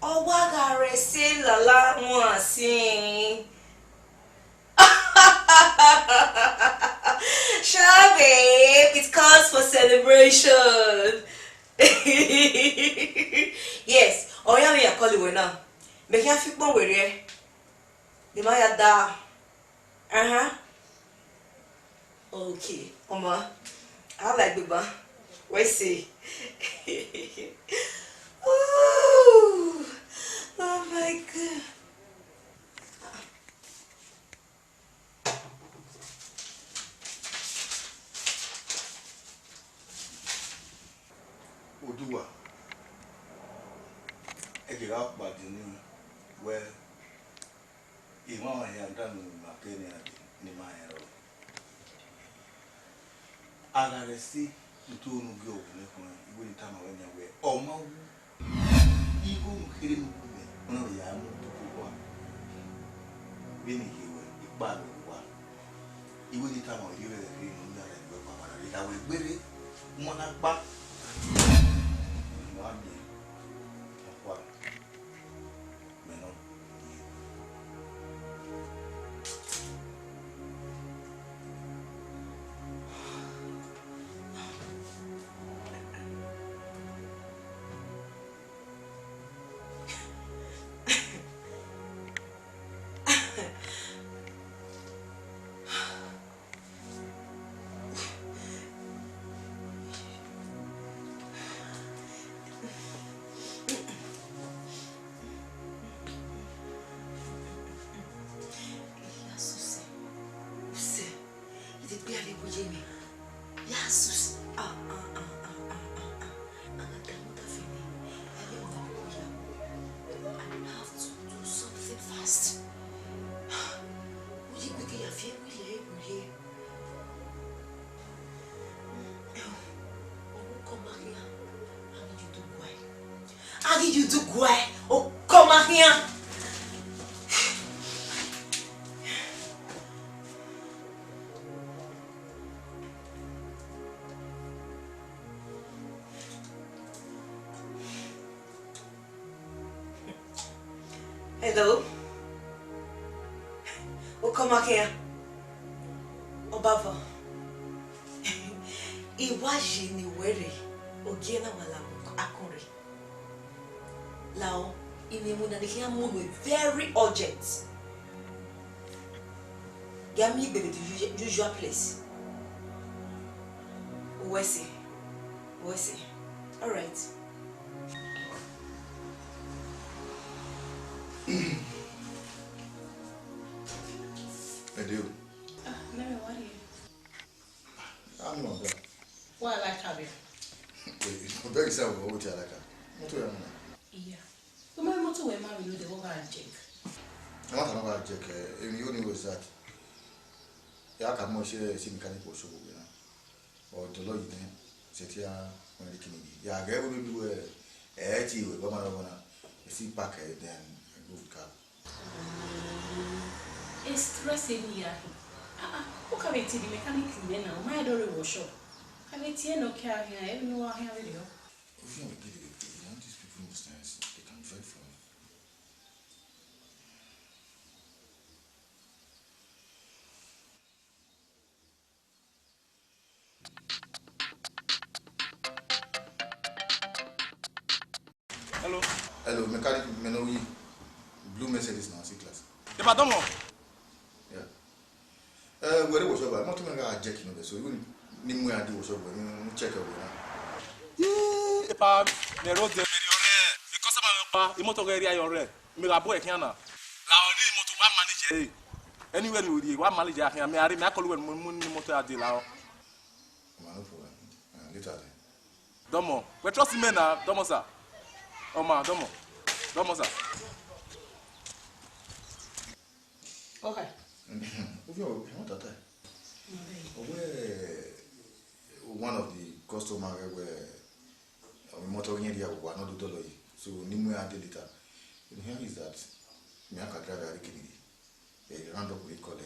Oh, what I say la la one sing. Sure, babe, it calls for celebration. Yes, oh yeah, me a call you now. Make you feel more with you. The Maya da. Okay, Oma. I like the bar. Let's see. Oh my God. Oduwa. Ejira pàdé ni where ìwọ̀n ẹ̀yà dànù màkẹ́ni àdé ní máa ẹ̀rọ. Ara rẹ̀ sí nítorí gbé òkú lẹ́kùn ìwé ìta máa wẹ̀ ní ẹ̀wẹ̀ ọmọ wú. Igbó kéré ní gbogbo ẹ̀ wọ́n náà yà á mú tó kó wá. Bí ní ìwẹ̀ ipá ló wá. Ìwé ìta máa yọ ẹ̀ rí inú yàrá ìgbẹ́ pàpàrà rí. Àwọn ìgbére mọ́ná pa. Ìwọ̀n àmì ọ̀pọ̀ mẹ́nà. Eriagbonye. Yasus. I have to do something fast. Would you make your family here? Come back here. I need you to go. Oh, come back here. Hello? Oh, come back here. Obava. Iwaji ni were. Ogiena wala akore. Lao, inimuna nikia munu very urgent. Get me baby the usual place. Wesi. All right. Edu. Mary, what are you? I'm not there. Why I like having? I'm very sad with what you like. What do you mean? Yeah. So my motto when married with the over and check. I want to know about Jack. If you knew that, I can't more share a mechanical show. Or the lawyer, sit here when the king. Yeah, I gave you a 80 with Bama, a seat packer, then a good car. It's stressing me. Who can be the mechanic now? My daughter was sure. Can I tell no care here? I don't know how I have it. If you don't get it, these people understand they can fight for you. Hello, mechanic Menowi. Blue Mercedes now, C-class. The pardon? Yeah. Where was your not to make a jack in the so you need more idea was over. Check out. Yeah, if I road the because I'm a motor area, you're me a boy can now. Laoni motor one manager. Anywhere you would one manager, I may I call when moon motor at the lao. No problem. Later. Domo, we trust me now, Domo, sir. Oh, ma, Domo, sir. Okay. One of the customers were motoring area were not the so Nimue and later. Here is that me aka drive a kidney. A round up with called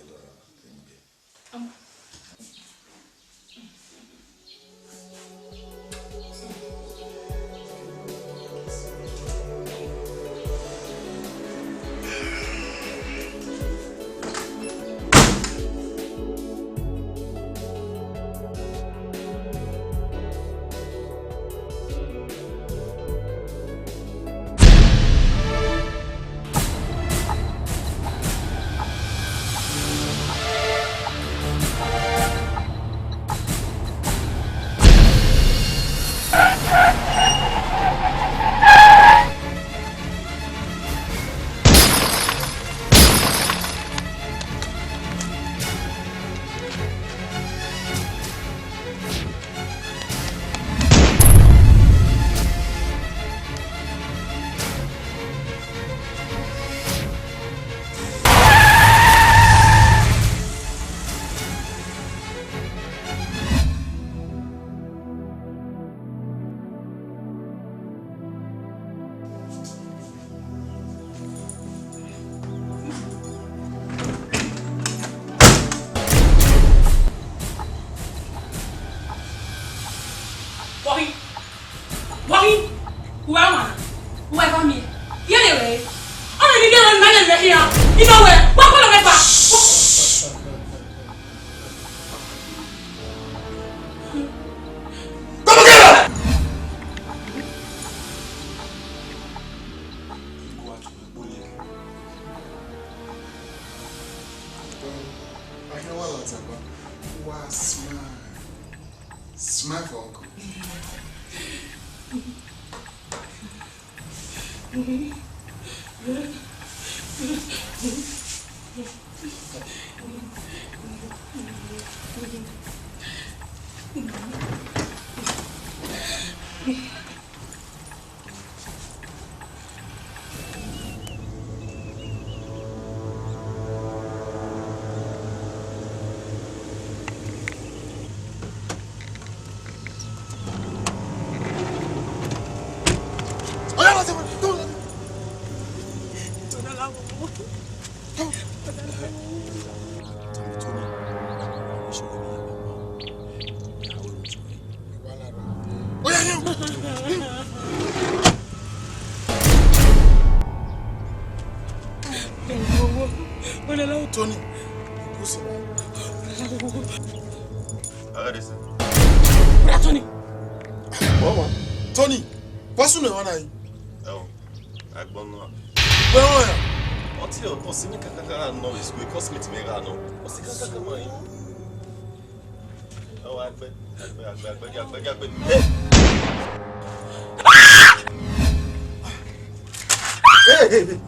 Whoever me. Anyway, I don't get one man here. You know where? What will I get? Smile for uncle. Tony, who's Tony. Tony, what's your name? Oh, Eriagbonye. Where are you? What's your possible Kaka noise? We cosmet me. What's the Kaka money? Oh, I bet. Hey!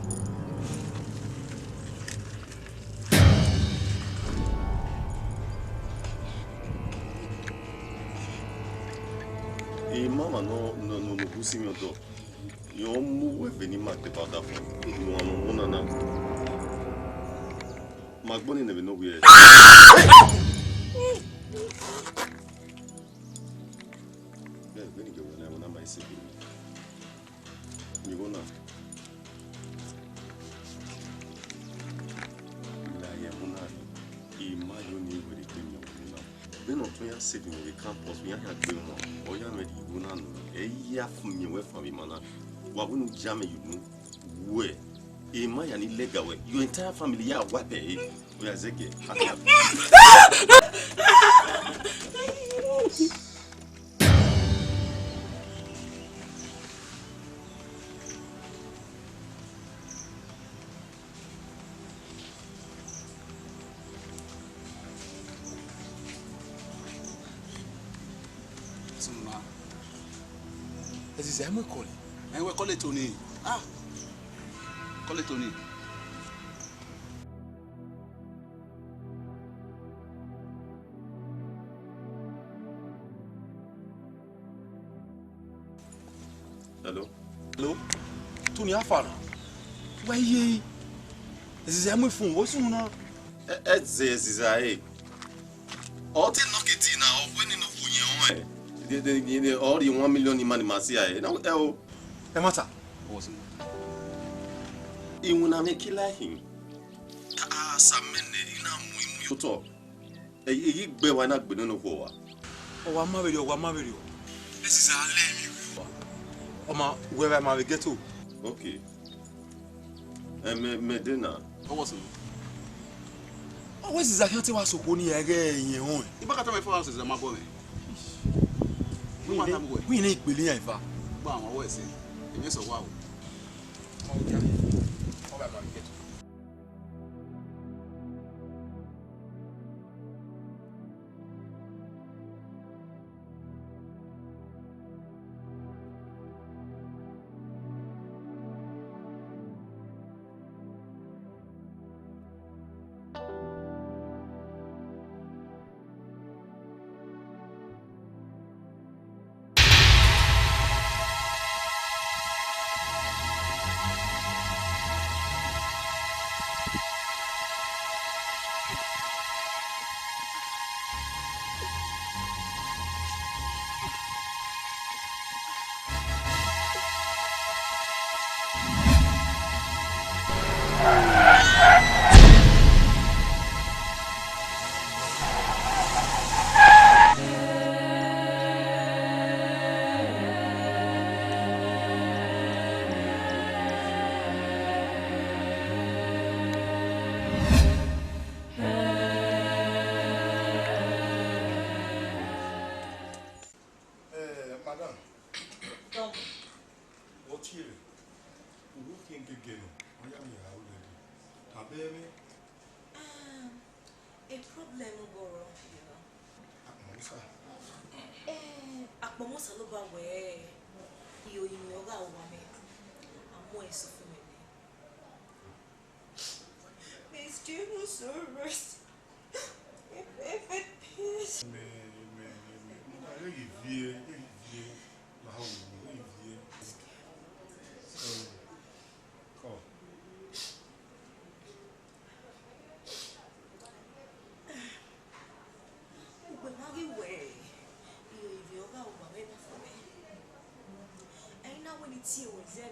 Mama no busi mi odo. Yo mu we Benin ma te pa da fo. No anu una na. Magboni ne be no we. Yeah, Benin go na mai se bi. Mi go na. La ya una. Ima yo ni we de mi na. Be no to ya se bi we campus we ya gbe mo. O ya me di go na no. E ya fu mi we fa mi mana. Wa wonu jame you know. We Ima ya ni lega we. Your entire family ya wape e. We are zeke. This is Emma calling. And we call it Tony. Ah, call it Tony. Hello? Hello? Tony, how far? Why ye? This is Emma phone. What's on now? Ezezizae. All the knockity now, when in the all the 1 million in money, Masia. Now, Emma, what's on? You will not make him. Ah, some men, you talk. A big bear, why not be no war? Oh, I'm married. Oh, I'm married. This is our lady. Oma, where am I get to? Okay. Medina. What was it? Oh, what is that? Can't was so funny again. You know, if I got my house is a mabone. We need billion. If I, but I'm always saying, yes, a wow. Okay. How am I get? A problem, Goro. Akpomosa loba where you in yoga woman. I'm more so familiar. Miss Jim so rest. If it peace. See what's there.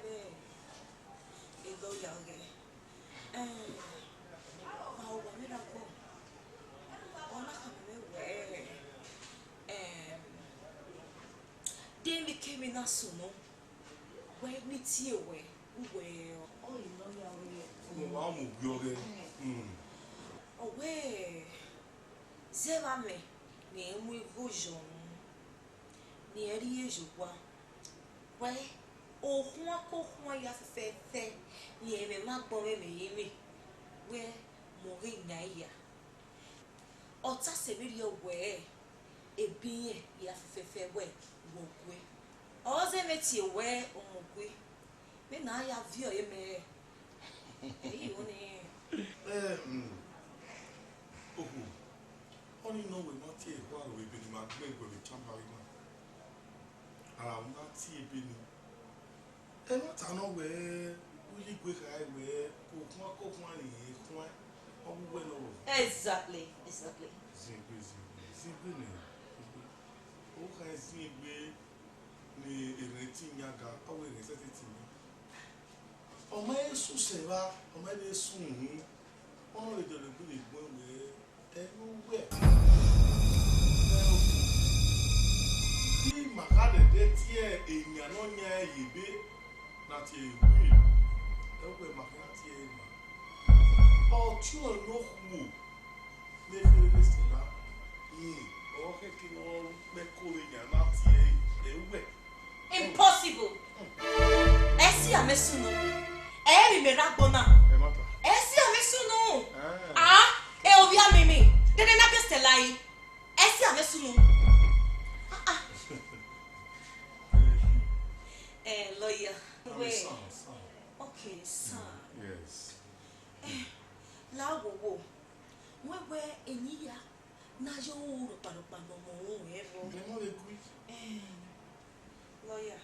You go younger. How want me to go? On a coming away. Then became in a sumo. Where me tea away. Well, oh, you know, Owe. Zerame. Ni mwe vojon. Ni eriye jowa. We. Ohun akohun ya fefe. Ni eme magbon me yeme. We mori naya. Ota sebiri owe. Ebiye ya fefe we wogwe. Oze meti we omogwe. Me na ya vio eme. Eyi one. Ohu. Only know we not here while we been in my grave with the chamber. I'm not here Benin. And what I know where we go high where cook money, or we went over. Exactly. Zimbabwe. Okay, Zimbabwe. Ni eretin yaga, awe reseti mi. Ọmọ Yesu seba, ọmọ Yesu hu. Ọmọ le dole bi le gbon we enu we. Bí makade de tie èyàn no nya yebe na tie ewi. E we makade tie ma. O ti o no hu. Ne fere stela. O ke ki no me ko èyàn na tie ewe. Impossible. Esi amesunu. Eriagbonye. Esi amesunu. Obi amimi. Dede na bestelai. Esi amesunu. Lawyer. Wait. Okay, son. Yes. Lawo. Wewe eniya na yo ro pano mo evo. Mo le gui. Lawyer.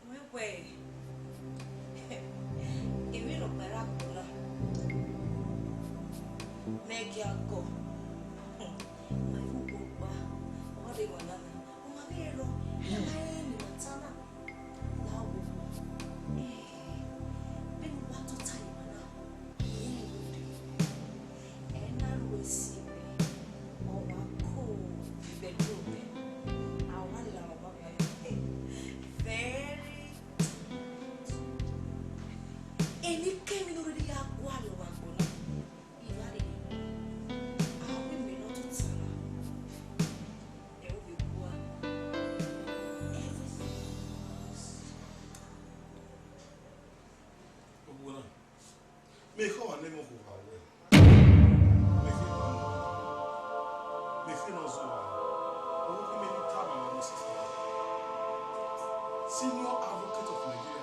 Wewe. Èmi ro para kula. Megi ago. Ma fu gba. O de wala na. O ma be ro. E ni matana. Lawo. Ben wa to tai mana. E na ro si me. O wa ko bedroom. Awala o ba me. Very Any came in already a gualo wagona. Ivari. I will be not to Sana. There will be poor. Everything. Oguna. Me ko wa nemo ko wa we. Me fi no zo. O ko me ni tama ma sister. Senior advocate of Nigeria.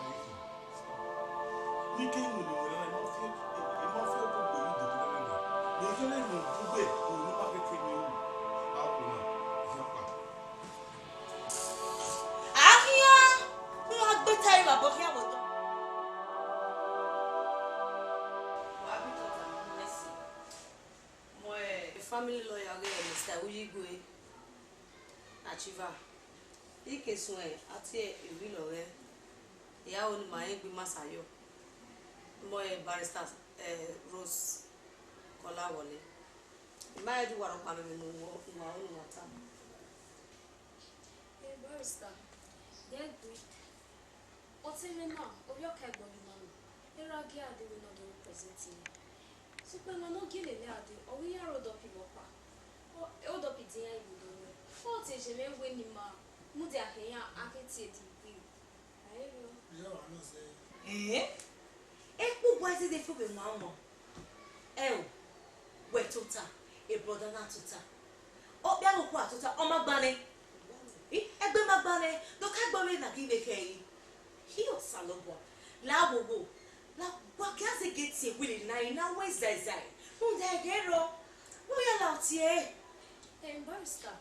Ni ke mu ni wala no fi mo fi ko ko yi de na. Ni ke le no bugbe o no ba ke ni o. A ko na. Je pa. Akia! No agbe tai ba bo kia bo. Family lawyer Mr. Uyigwe Achieva. Ike sun ati ewi lore. Ìyàwó ni ma gbe Masayo. Mo barrister Rose Kolawole. Ma do waro pa me mo wa onu wata. Barrister. There good. Otime na, obi o ka egbon mi manu. Eragi ade we no do representing. Super no gele le ade. O wi yaro do pilopa. O do pidin ya ibu do. O te je me we ni ma. Mu de ahenya aketi edi bi. Ayo. Yeah, I know say. Epo gwazi de fo be mama. We tota. E brother na tota. O bia go kwa tota. O magbane. Egbe magbane. Do ka gbo me na ki be kai. He o salobo. La wowo. La wa ka se geti we na we zai. Mu de gero. Wo ya la tie. Barrister.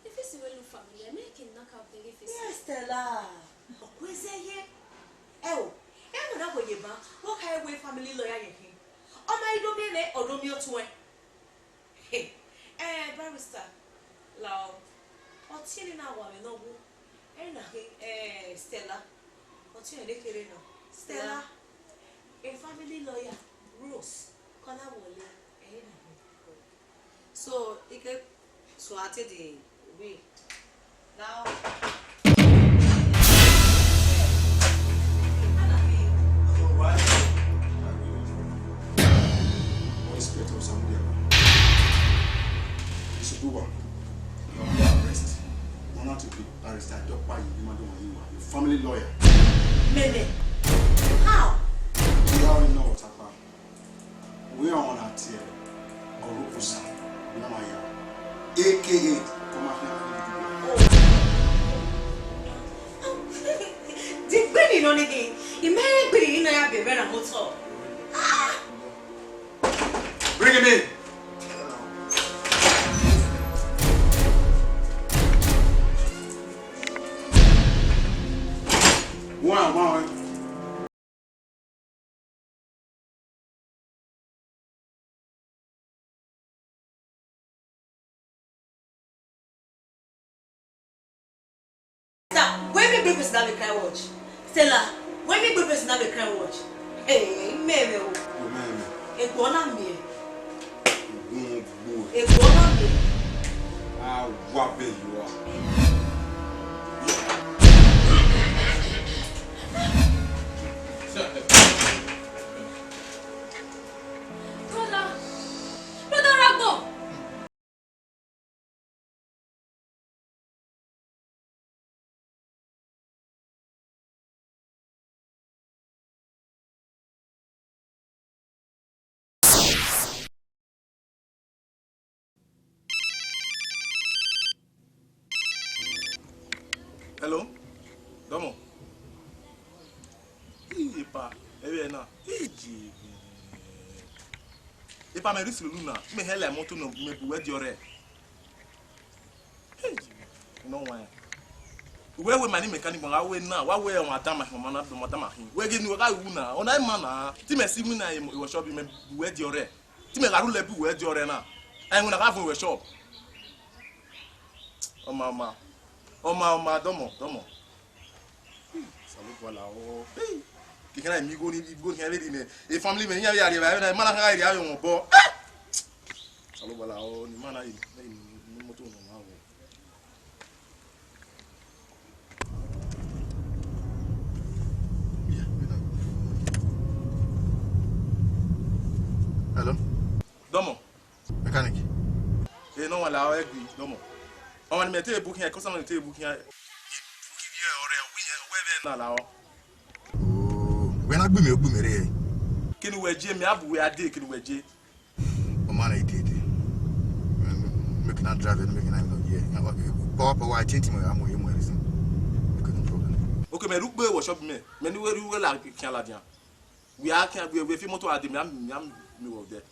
If it's a well family, I make it knock out the face. Yes, Stella. Okweze ye. E na go ye ba. What kind of family lawyer ye hin? O ma ido me le odomi otu e. Barrister. Law. O ti ni na wa me no bu. Na Stella. O ti le kere no. Stella. A family lawyer Rose Kolawole. So, ike so ate the we now Inspector Dr. Samuel. It's a good one. You're under arrest. You're not to be arrested. Why you are your family lawyer. Mene, how? You already know what's happening. We are on our tier. Orukusa. Namaya. AKA. Come on here. The Benin only day. He may be in a baby and motor. Bring him in. Wow. When me baby snap a cry watch. Stella, when me baby snap a cry watch. Hey, meme. Ekwana me. Ekwana me. Ah, what you are. Brother Ragbo. Hello? Domo? Ipa, na. Iji. Ipa me risi luna. Me hele moto no me buwe diore. No why. We mani mechanic bon awe na, wa we on adama mama na do madama hin. We ge ni wa wu na. Ona ma na. Ti me si mu na e wo shop me buwe diore. Ti me garu le buwe diore na. Ai nguna ka fun we shop. O mama. Domo. Salut voilà. Oh. Qui kana mi go ni avec ni e family me nya ya ya na mana ka ya yo bo. Salut voilà. Oh ni mana ni moto no ma wo. Hello? Domo. Mechanic. No wala o egbi domo. O man me te booking e customer te booking e. Booking ye ore we na la o. When I be me re. Kini weje me abu we ade kini weje. O man I did. Make not drive and making I'm not here. Papa why change me am we reason. Because no problem. Okay me look be workshop me. Me ni we la kan la dia. We are can we fi moto ade me am me wo there.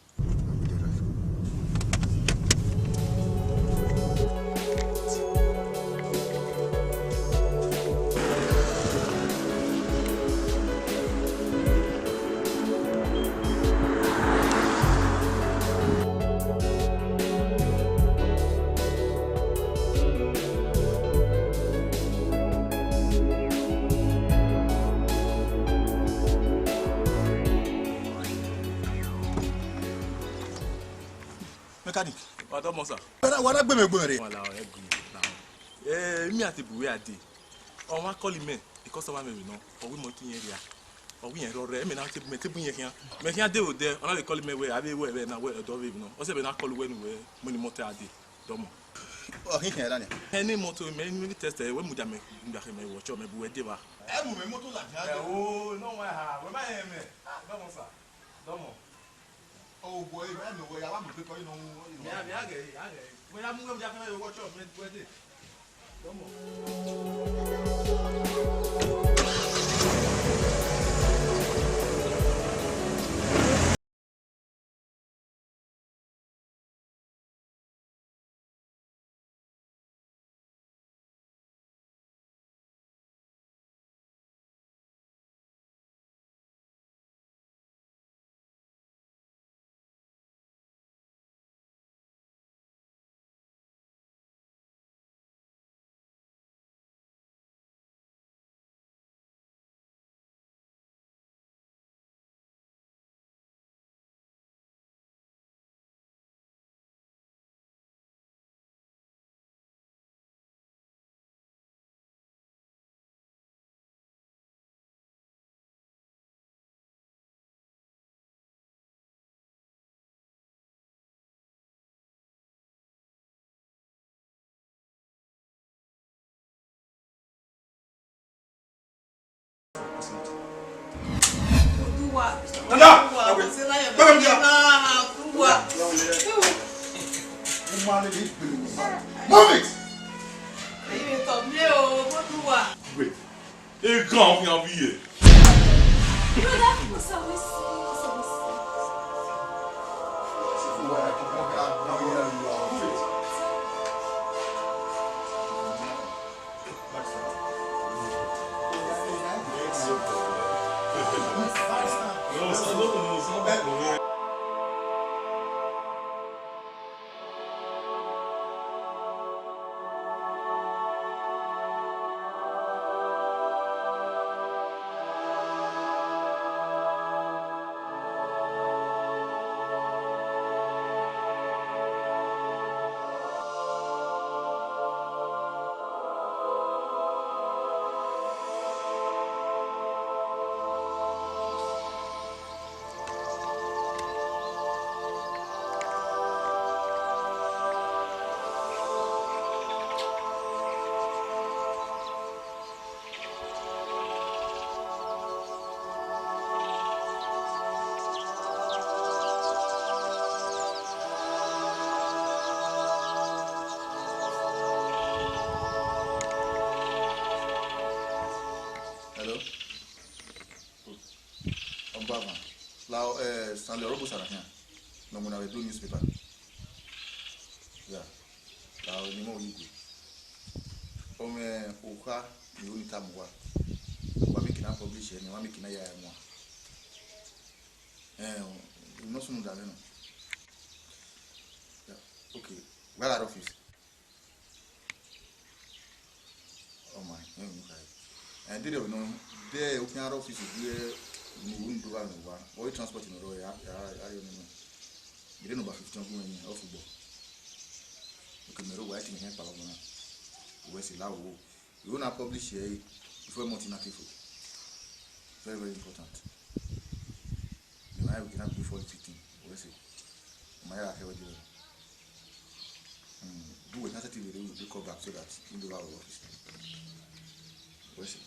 Mechanic. What up, sir? What I be me re. Wala o egbi now. Me ati buwe ade. O wa call me because of me no. O we moto yen ria. O we yen ro re me na te me te bu yen kian. Me kian dey o there. O na dey call me we abi we na we do we no. O se be na call we we money moto ade. Domo. O hin here Daniel. Any moto me test we mu da me watch me buwe dey ba. Mu me moto la dia. No wa ha. We ba yen me. Domo sir. Domo. Oh boy, I know where I am because you know. Yeah, we are moving down the watch up, where did? Come on. Move it! Wait. Et quand on vient vie? Sans le robot, ça n'a rien. Donc, on avait deux newspapers. Yeah. Là, on est mort. On met au cas, il y a une table. On va mettre un publisher, on va mettre un yaya moi. Nous sommes dans le nom. Ok. Voilà l'office. Oh my. And did you know there open our office here? Nous ne pouvons pas nous voir. On est transporté nous roya. Il est nous bas 15 ans au football. Donc nous roya qui n'est pas là. Ouais c'est là où on a publié il faut monter na kifo. Very very important. Now we cannot be for 15. Ouais c'est. Mais là que dire. Do we not TV will come back so that in the office. Ouais c'est.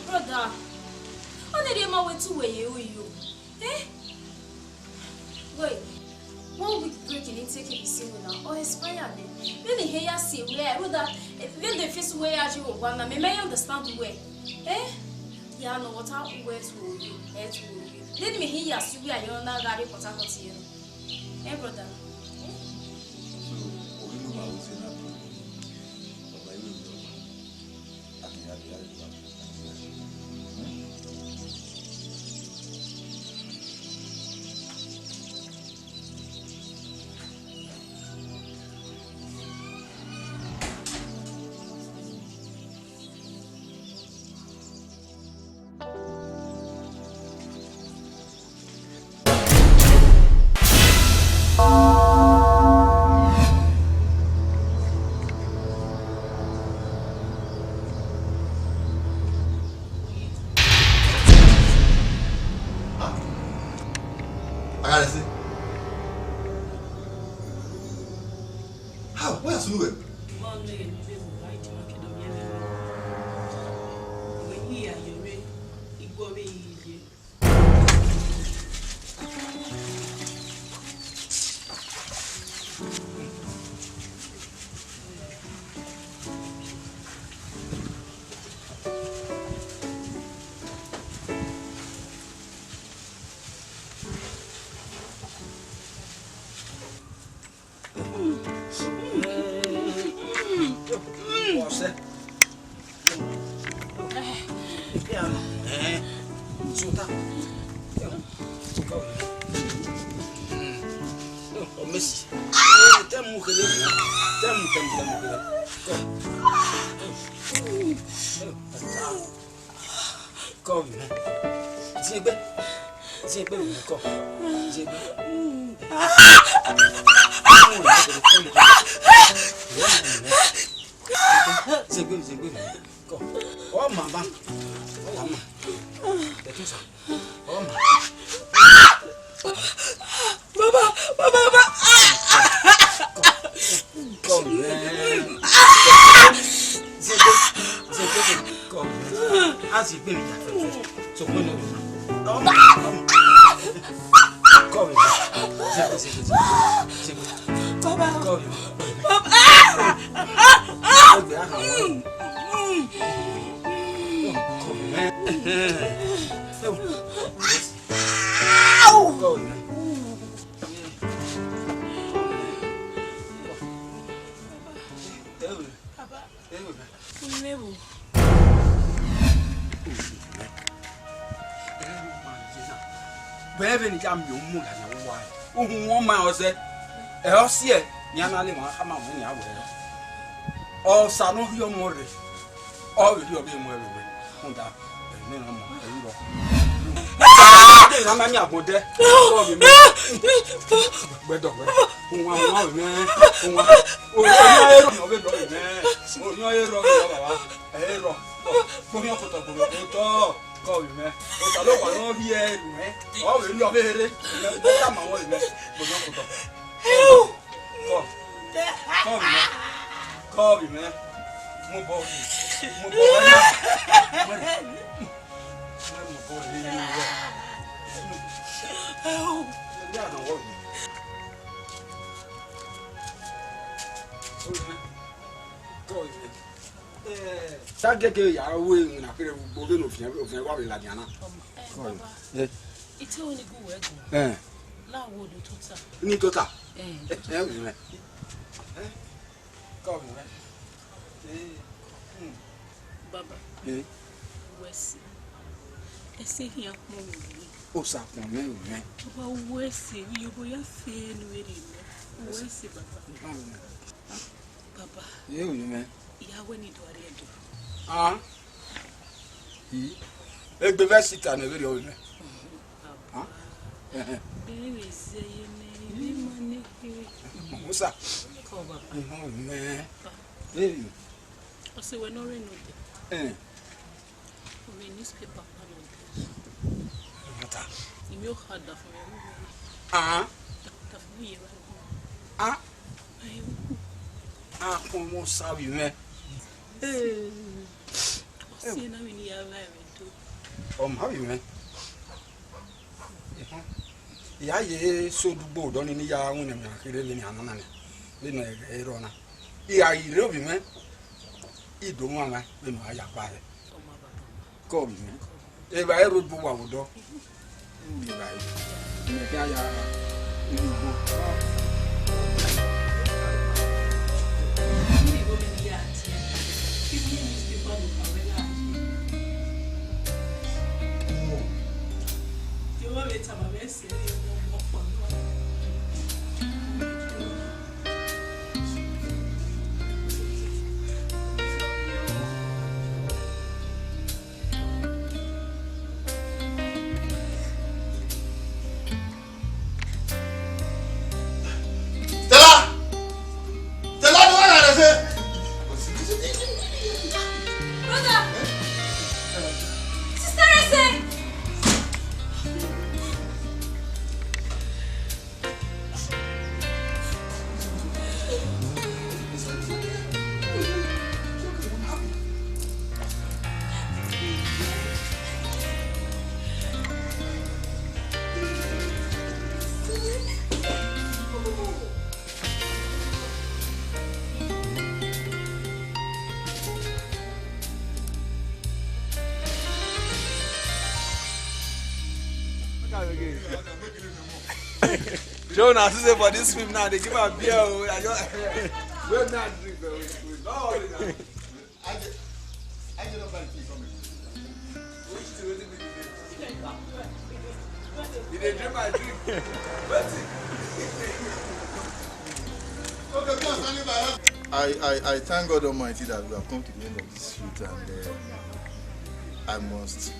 Brother, only my way to where you. Wait, 1 week break and take it single now or expire then. When the hair see where, brother, when the face where as you want, I may understand where. Yeah, no what out where to you, let me hear you see where you're not very important here. Brother. Come, Zigbe, come, Zigbe. Zigbe, come. Oh, mama. Oh, mama. Baba. Come, Zigbe, come. As you been so when you come, Baba, come, Wherever you jam your moon and your wife, who 1 mile said, else here, Yana Lima, come on, when you are well. All son of your mother, all of your being well away. Hold up, no more. I'm not going there. Call me, man. But I don't hear you, man. Oh, you love it. Come on, man. Call me, man. Move on. Sageke ya we na kere bobe no fian wa we la diana. It's only go we go. La wo do tota. Ni tota. We me. Come me. Baba. Wesi. Ese hi akmo mi. O sa pon me o me. Baba wesi yo go ya fe no eri me. Wesi baba. Baba. Ye o me. Ya we ni do are do. Ah. Egbe vesita na very old. Ah. Baby say you need money. Musa. Come baba. Oh man. Baby. O se we no re no de. We newspaper pa no. Mata. Imi o hada for me. Ah. Ta for me. Ah. Ah, como sabe, né? See na we ni ya vai do. How you, man? Ya ye so dugbo do ni ya won na kire le ni anana ni. Le na ero na. Ya ire obi me. Ido nwa ma le no aya pa re. Ko bi me. E ba ero bu wa wodo. E ba e. Me ka ya ibu. Jonas is for this film now. They give a beer. We're not drinking. I get up and keep coming. You didn't drink my drink. What's it? I thank God Almighty that we have come to the end of this shoot, and I must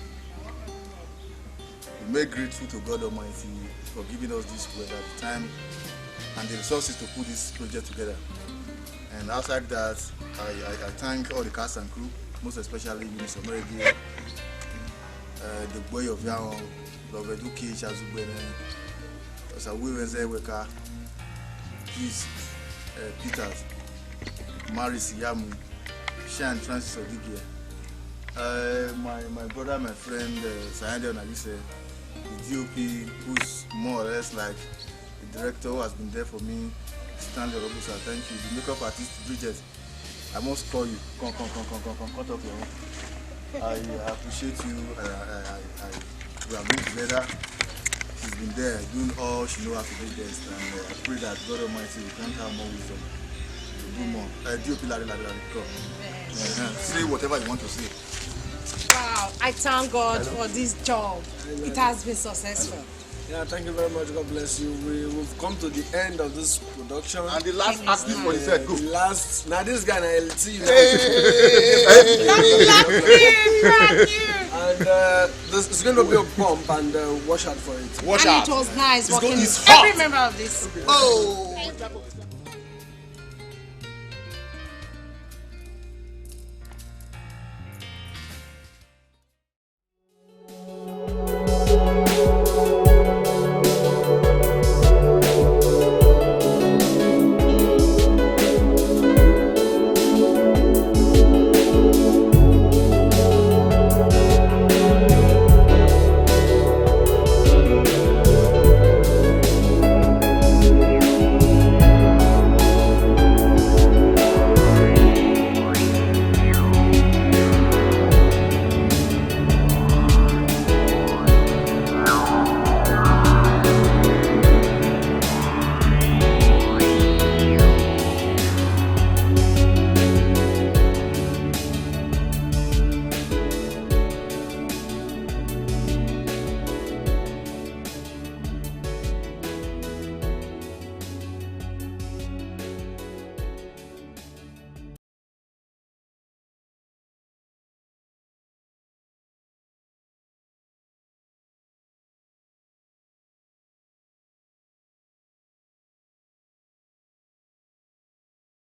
be made grateful to God Almighty for giving us this weather, the time, and the resources to put this project together. And outside that, I thank all the cast and crew, most especially Mr. Merigi, the boy of Yao, Loveduki, Shazubene, Osawiweze Weka, Peace, Peters, Maris Yamu, Shan Francis Odigie, my brother, my friend, Sayande Onagise, the DOP, who's more or less like the director who has been there for me, Stanley Robusa, thank you. The makeup artist, Bridget, I must call you. Come, cut off your own. I appreciate you. We have been together. She's been there doing all she knows how to do best, and I pray that God Almighty will grant her more wisdom to do more. Say whatever you want to say. Wow, I thank God for this job. It has been successful. Yeah, thank you very much. God bless you. We've come to the end of this production. And the last act is for the set. Go. The last. Now this guy, I'll see you. And this is going to be a bump, and watch out for it. Watch out. It was nice working with every member of this. Oh.